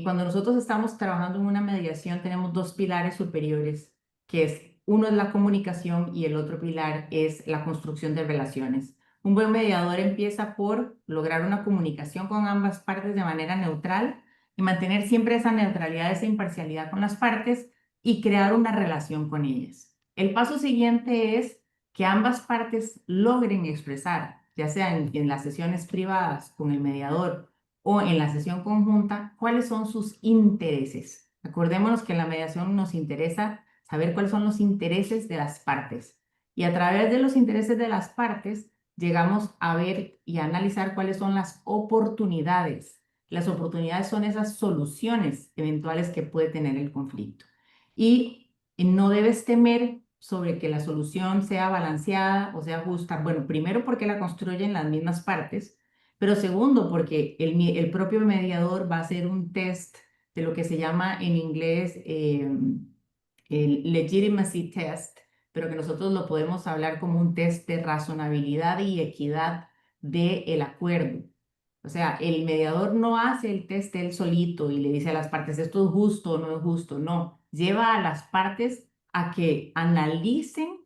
Cuando nosotros estamos trabajando en una mediación, tenemos dos pilares superiores, que es, uno es la comunicación y el otro pilar es la construcción de relaciones. Un buen mediador empieza por lograr una comunicación con ambas partes de manera neutral y mantener siempre esa neutralidad, esa imparcialidad con las partes y crear una relación con ellas. El paso siguiente es que ambas partes logren expresar, ya sea en las sesiones privadas con el mediador o en la sesión conjunta, cuáles son sus intereses. Acordémonos que en la mediación nos interesa saber cuáles son los intereses de las partes. Y a través de los intereses de las partes, llegamos a ver y a analizar cuáles son las oportunidades. Las oportunidades son esas soluciones eventuales que puede tener el conflicto. Y no debes temer sobre que la solución sea balanceada o sea justa. Bueno, primero porque la construyen las mismas partes, pero segundo porque el propio mediador va a hacer un test de lo que se llama en inglés el legitimacy test, pero que nosotros lo podemos hablar como un test de razonabilidad y equidad del acuerdo. O sea, el mediador no hace el test él solito y le dice a las partes, esto es justo o no es justo. No, lleva a las partes a que analicen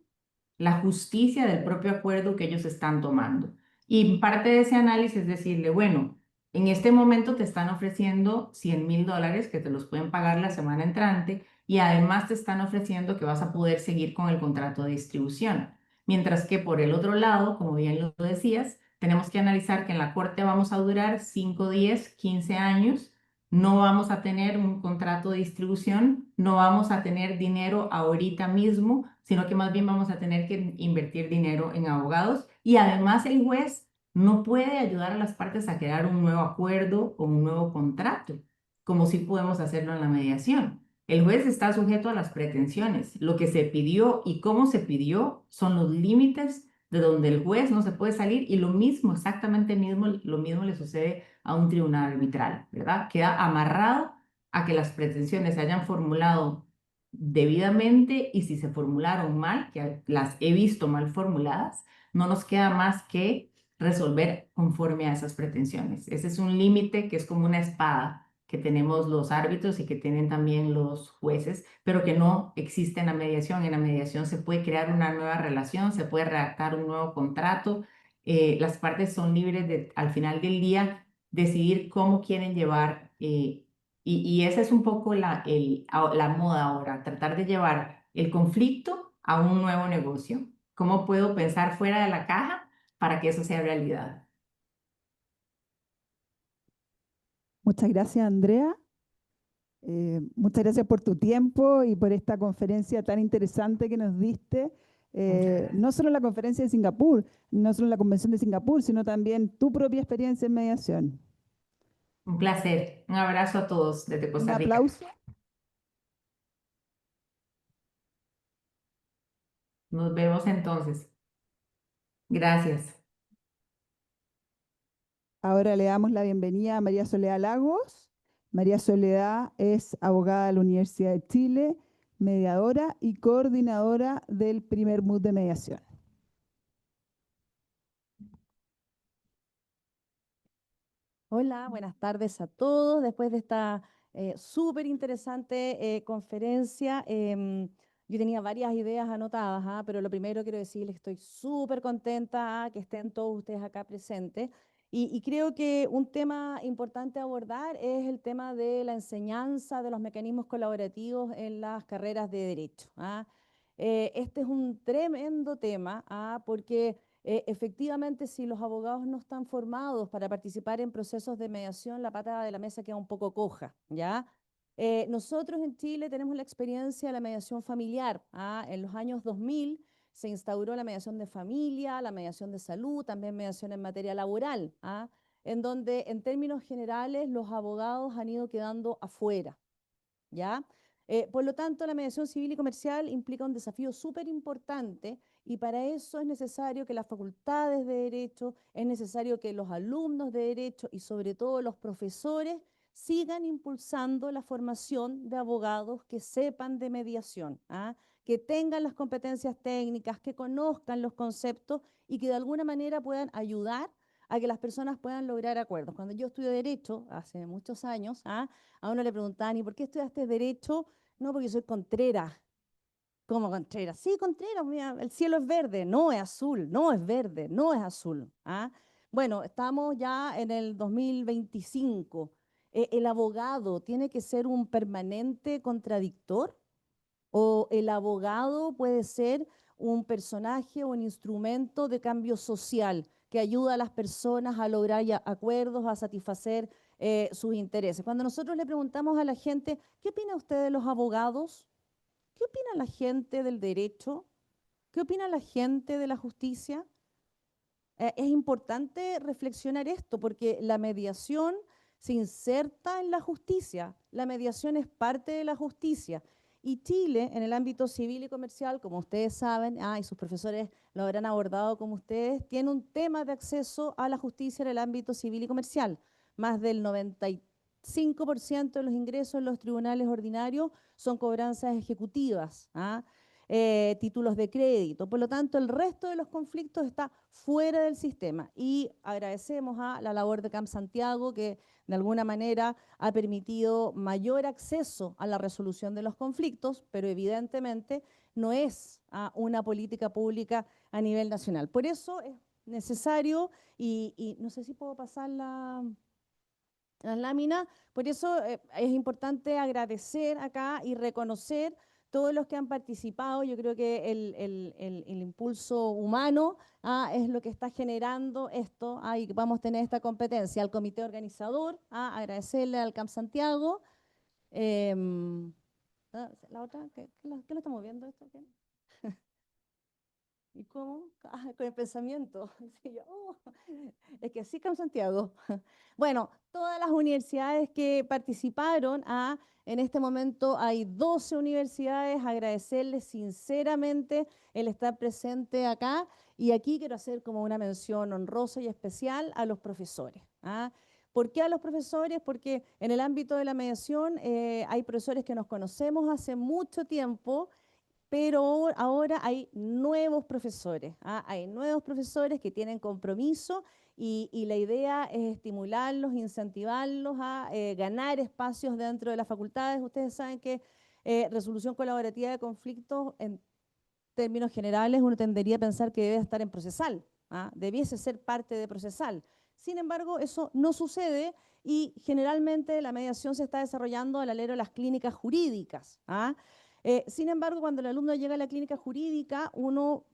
la justicia del propio acuerdo que ellos están tomando. Y parte de ese análisis es decirle, bueno, en este momento te están ofreciendo $100,000 que te los pueden pagar la semana entrante y además te están ofreciendo que vas a poder seguir con el contrato de distribución. Mientras que por el otro lado, como bien lo decías, tenemos que analizar que en la corte vamos a durar 5, 10, 15 años, no vamos a tener un contrato de distribución, no vamos a tener dinero ahorita mismo, sino que más bien vamos a tener que invertir dinero en abogados y además el juez no puede ayudar a las partes a crear un nuevo acuerdo o un nuevo contrato, como sí podemos hacerlo en la mediación. El juez está sujeto a las pretensiones. Lo que se pidió y cómo se pidió son los límites de donde el juez no se puede salir y lo mismo, exactamente lo mismo le sucede a un tribunal arbitral, ¿verdad? Queda amarrado a que las pretensiones se hayan formulado debidamente y si se formularon mal, que las he visto mal formuladas, no nos queda más que resolver conforme a esas pretensiones. Ese es un límite que es como una espada que tenemos los árbitros y que tienen también los jueces, pero que no existe en la mediación. En la mediación se puede crear una nueva relación, se puede redactar un nuevo contrato. Las partes son libres de, al final del día, decidir cómo quieren llevar, y esa es un poco la moda ahora, tratar de llevar el conflicto a un nuevo negocio. ¿Cómo puedo pensar fuera de la caja para que eso sea realidad? Muchas gracias, Andrea. Muchas gracias por tu tiempo y por esta conferencia tan interesante que nos diste. No solo la conferencia de Singapur, no solo la convención de Singapur, sino también tu propia experiencia en mediación. Un placer. Un abrazo a todos desde Un Costa Rica. aplauso. Nos vemos entonces. Gracias. Ahora le damos la bienvenida a María Soledad Lagos. María Soledad es abogada de la Universidad de Chile, mediadora y coordinadora del primer MOOC de mediación. Hola, buenas tardes a todos. Después de esta súper interesante conferencia, yo tenía varias ideas anotadas, pero lo primero quiero decirles que estoy súper contenta que estén todos ustedes acá presentes. Y creo que un tema importante a abordar es el tema de la enseñanza de los mecanismos colaborativos en las carreras de derecho. Este es un tremendo tema, porque efectivamente, si los abogados no están formados para participar en procesos de mediación, la pata de la mesa queda un poco coja, ¿ya? Nosotros en Chile tenemos la experiencia de la mediación familiar. En los años 2000 se instauró la mediación de familia, la mediación de salud, también mediación en materia laboral, en donde en términos generales los abogados han ido quedando afuera, ¿ya? Por lo tanto, la mediación civil y comercial implica un desafío súper importante y para eso es necesario que las facultades de Derecho, es necesario que los alumnos de Derecho y sobre todo los profesores sigan impulsando la formación de abogados que sepan de mediación, que tengan las competencias técnicas, que conozcan los conceptos y que de alguna manera puedan ayudar a que las personas puedan lograr acuerdos. Cuando yo estudié Derecho, hace muchos años, a uno le preguntaban, ¿y por qué estudiaste Derecho? No, porque soy Contreras. ¿Cómo Contreras? Sí, Contreras, mira, el cielo es verde, no es azul, no es verde, no es azul. Bueno, estamos ya en el 2025. ¿El abogado tiene que ser un permanente contradictor? ¿O el abogado puede ser un personaje o un instrumento de cambio social que ayuda a las personas a lograr acuerdos, a satisfacer sus intereses? Cuando nosotros le preguntamos a la gente, ¿qué opina usted de los abogados? ¿Qué opina la gente del derecho? ¿Qué opina la gente de la justicia? Es importante reflexionar esto porque la mediación se inserta en la justicia. La mediación es parte de la justicia. Y Chile, en el ámbito civil y comercial, como ustedes saben, y sus profesores lo habrán abordado como ustedes, tiene un tema de acceso a la justicia en el ámbito civil y comercial. Más del 95% de los ingresos en los tribunales ordinarios son cobranzas ejecutivas, títulos de crédito. Por lo tanto, el resto de los conflictos está fuera del sistema. Y agradecemos a la labor de Camp Santiago, que de alguna manera ha permitido mayor acceso a la resolución de los conflictos, pero evidentemente no es una política pública a nivel nacional. Por eso es necesario, y no sé si puedo pasar la lámina, por eso es importante agradecer acá y reconocer todos los que han participado. Yo creo que el impulso humano es lo que está generando esto, y vamos a tener esta competencia. Al comité organizador, agradecerle al Camp Santiago. La otra, ¿qué lo estamos viendo esto? ¿Qué? ¿Y cómo? Con el pensamiento. Sí, es que sí, Camp Santiago. Bueno, todas las universidades que participaron, en este momento hay 12 universidades, agradecerles sinceramente el estar presente acá. Y aquí quiero hacer como una mención honrosa y especial a los profesores. ¿Por qué a los profesores? Porque en el ámbito de la mediación hay profesores que nos conocemos hace mucho tiempo, pero ahora hay nuevos profesores. Hay nuevos profesores que tienen compromiso y la idea es estimularlos, incentivarlos a ganar espacios dentro de las facultades. Ustedes saben que resolución colaborativa de conflictos, en términos generales, uno tendería a pensar que debe estar en procesal, debiese ser parte de procesal. Sin embargo, eso no sucede y generalmente la mediación se está desarrollando al alero de las clínicas jurídicas. Sin embargo, cuando el alumno llega a la clínica jurídica, uno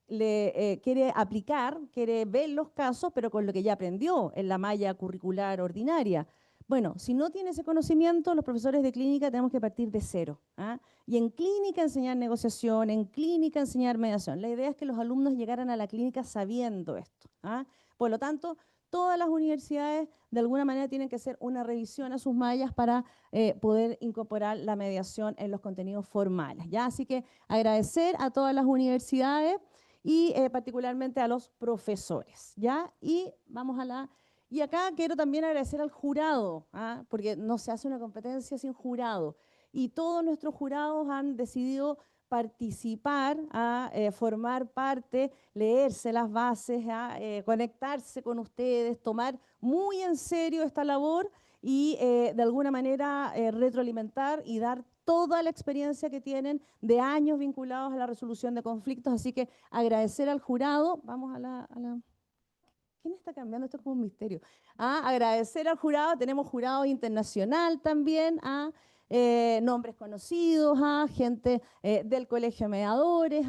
le quiere aplicar, quiere ver los casos, pero con lo que ya aprendió en la malla curricular ordinaria. Bueno, si no tiene ese conocimiento, los profesores de clínica tenemos que partir de cero. Y en clínica enseñar negociación, en clínica enseñar mediación. La idea es que los alumnos llegaran a la clínica sabiendo esto. Por lo tanto, todas las universidades de alguna manera tienen que hacer una revisión a sus mallas para poder incorporar la mediación en los contenidos formales. ¿Ya? Así que agradecer a todas las universidades y particularmente a los profesores. ¿Ya? Y vamos a la... Y acá quiero también agradecer al jurado, porque no se hace una competencia sin jurado. Y todos nuestros jurados han decidido participar, formar parte, leerse las bases, conectarse con ustedes, tomar muy en serio esta labor y de alguna manera retroalimentar y dar toda la experiencia que tienen de años vinculados a la resolución de conflictos. Así que agradecer al jurado. Vamos a la... ¿Quién está cambiando? Esto es como un misterio. Agradecer al jurado. Tenemos jurado internacional también. Nombres conocidos, gente del Colegio de Mediadores,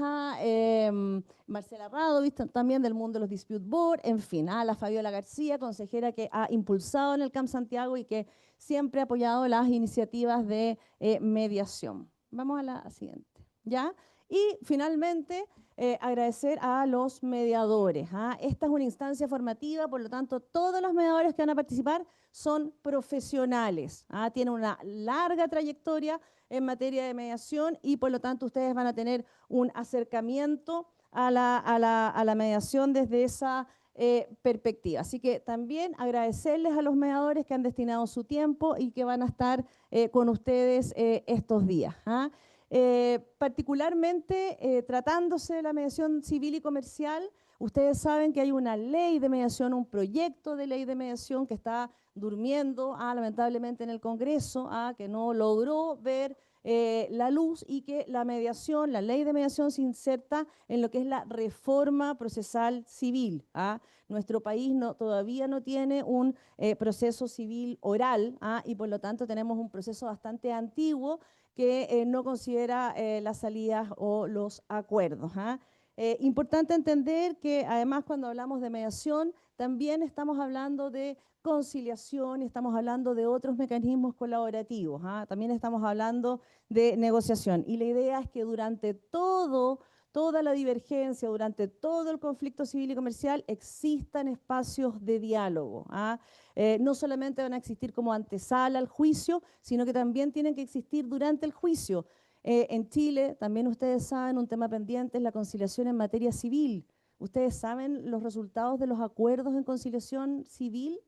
Marcela Radovic, también del mundo de los Dispute Board, en fin, la Fabiola García, consejera que ha impulsado en el Camp Santiago y que siempre ha apoyado las iniciativas de mediación. Vamos a la siguiente, ¿ya? Y finalmente, agradecer a los mediadores. Esta es una instancia formativa, por lo tanto, todos los mediadores que van a participar son profesionales, tienen una larga trayectoria en materia de mediación y por lo tanto ustedes van a tener un acercamiento a la mediación desde esa perspectiva. Así que también agradecerles a los mediadores que han destinado su tiempo y que van a estar con ustedes estos días. Particularmente tratándose de la mediación civil y comercial, ustedes saben que hay una ley de mediación, un proyecto de ley de mediación que está durmiendo lamentablemente en el Congreso, que no logró ver la luz y que la mediación, la ley de mediación se inserta en lo que es la reforma procesal civil. Nuestro país todavía no tiene un proceso civil oral y por lo tanto tenemos un proceso bastante antiguo que no considera las salidas o los acuerdos. Importante entender que además cuando hablamos de mediación también estamos hablando de conciliación y estamos hablando de otros mecanismos colaborativos. También estamos hablando de negociación. Y la idea es que durante toda la divergencia, durante todo el conflicto civil y comercial, existan espacios de diálogo. No solamente van a existir como antesala al juicio, sino que también tienen que existir durante el juicio. En Chile, también ustedes saben, un tema pendiente es la conciliación en materia civil. ¿Ustedes saben los resultados de los acuerdos en conciliación civil?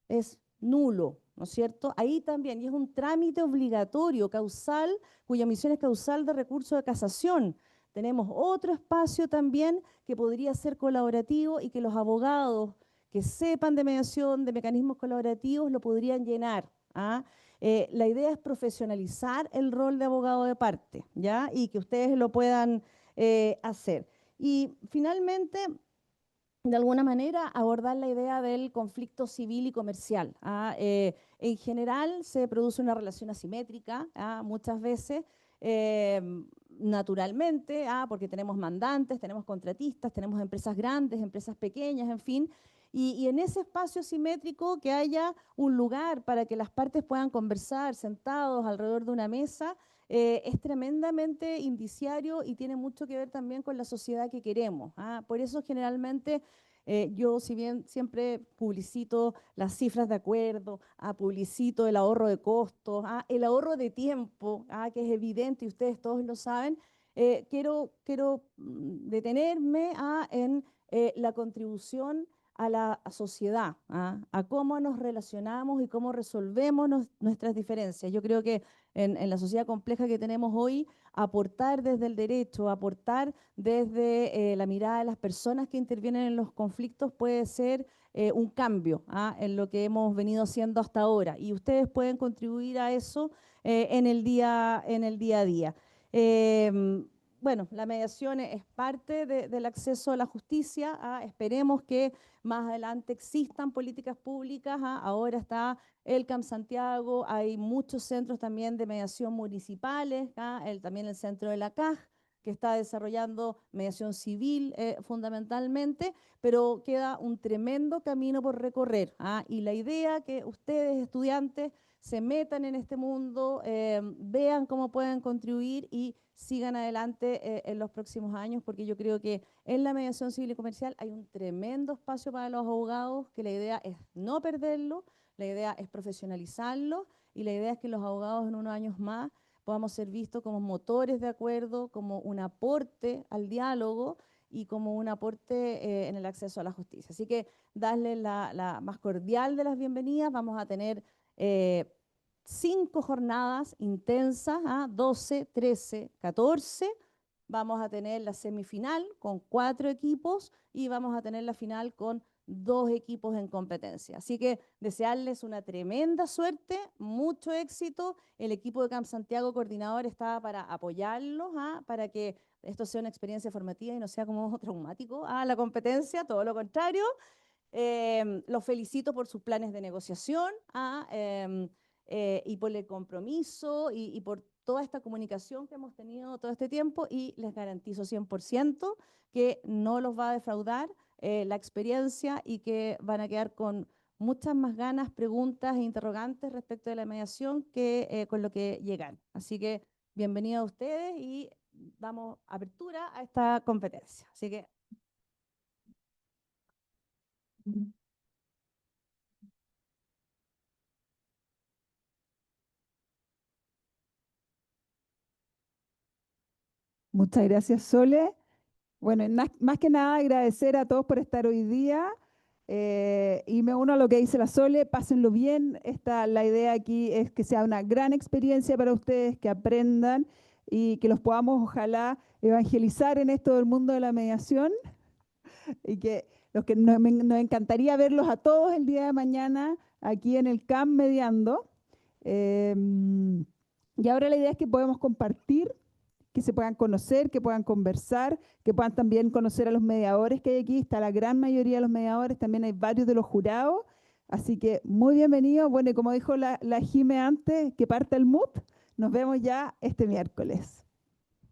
Es nulo, ¿no es cierto? Ahí también, y es un trámite obligatorio, causal, cuya misión es causal de recurso de casación. Tenemos otro espacio también que podría ser colaborativo y que los abogados que sepan de mediación, de mecanismos colaborativos, lo podrían llenar. La idea es profesionalizar el rol de abogado de parte, ¿ya? Y que ustedes lo puedan hacer. Y finalmente, de alguna manera, abordar la idea del conflicto civil y comercial. En general, se produce una relación asimétrica, muchas veces, naturalmente, porque tenemos mandantes, tenemos contratistas, tenemos empresas grandes, empresas pequeñas, en fin. Y en ese espacio simétrico que haya un lugar para que las partes puedan conversar sentados alrededor de una mesa, es tremendamente indiciario y tiene mucho que ver también con la sociedad que queremos. Por eso generalmente yo, si bien siempre publicito las cifras de acuerdo, publicito el ahorro de costos, el ahorro de tiempo, que es evidente y ustedes todos lo saben, quiero detenerme en la contribución a la sociedad, a cómo nos relacionamos y cómo resolvemos nuestras diferencias. Yo creo que en la sociedad compleja que tenemos hoy, aportar desde el derecho, aportar desde la mirada de las personas que intervienen en los conflictos puede ser un cambio en lo que hemos venido haciendo hasta ahora. Y ustedes pueden contribuir a eso en el día a día. Bueno, la mediación es parte del acceso a la justicia. Esperemos que más adelante existan políticas públicas. Ahora está el Camp Santiago, hay muchos centros también de mediación municipales, también el centro de la CAJ, que está desarrollando mediación civil fundamentalmente, pero queda un tremendo camino por recorrer. Y la idea que ustedes, estudiantes, se metan en este mundo, vean cómo pueden contribuir y sigan adelante en los próximos años, porque yo creo que en la mediación civil y comercial hay un tremendo espacio para los abogados, que la idea es no perderlo, la idea es profesionalizarlo y la idea es que los abogados en unos años más podamos ser vistos como motores de acuerdo, como un aporte al diálogo y como un aporte en el acceso a la justicia. Así que darles la más cordial de las bienvenidas. Vamos a tener 5 jornadas intensas, 12, 13, 14. Vamos a tener la semifinal con 4 equipos y vamos a tener la final con 2 equipos en competencia. Así que desearles una tremenda suerte, mucho éxito. El equipo de Camp Santiago Coordinador está para apoyarlos, para que esto sea una experiencia formativa y no sea como traumático la competencia, todo lo contrario. Los felicito por sus planes de negociación y por el compromiso y por toda esta comunicación que hemos tenido todo este tiempo, y les garantizo 100% que no los va a defraudar la experiencia y que van a quedar con muchas más ganas, preguntas e interrogantes respecto de la mediación que con lo que llegan. Así que bienvenidos a ustedes y damos apertura a esta competencia. Así que muchas gracias, Sole. Bueno, más que nada agradecer a todos por estar hoy día y me uno a lo que dice la Sole, pásenlo bien. La idea aquí es que sea una gran experiencia para ustedes, que aprendan y que los podamos ojalá evangelizar en esto del mundo de la mediación y que nos encantaría verlos a todos el día de mañana aquí en el CAM mediando. Y ahora la idea es que podamos compartir, que se puedan conocer, que puedan conversar, que puedan también conocer a los mediadores que hay aquí. Está la gran mayoría de los mediadores, también hay varios de los jurados. Así que muy bienvenidos. Bueno, y como dijo la Jime antes, que parta el MUT. Nos vemos ya este miércoles.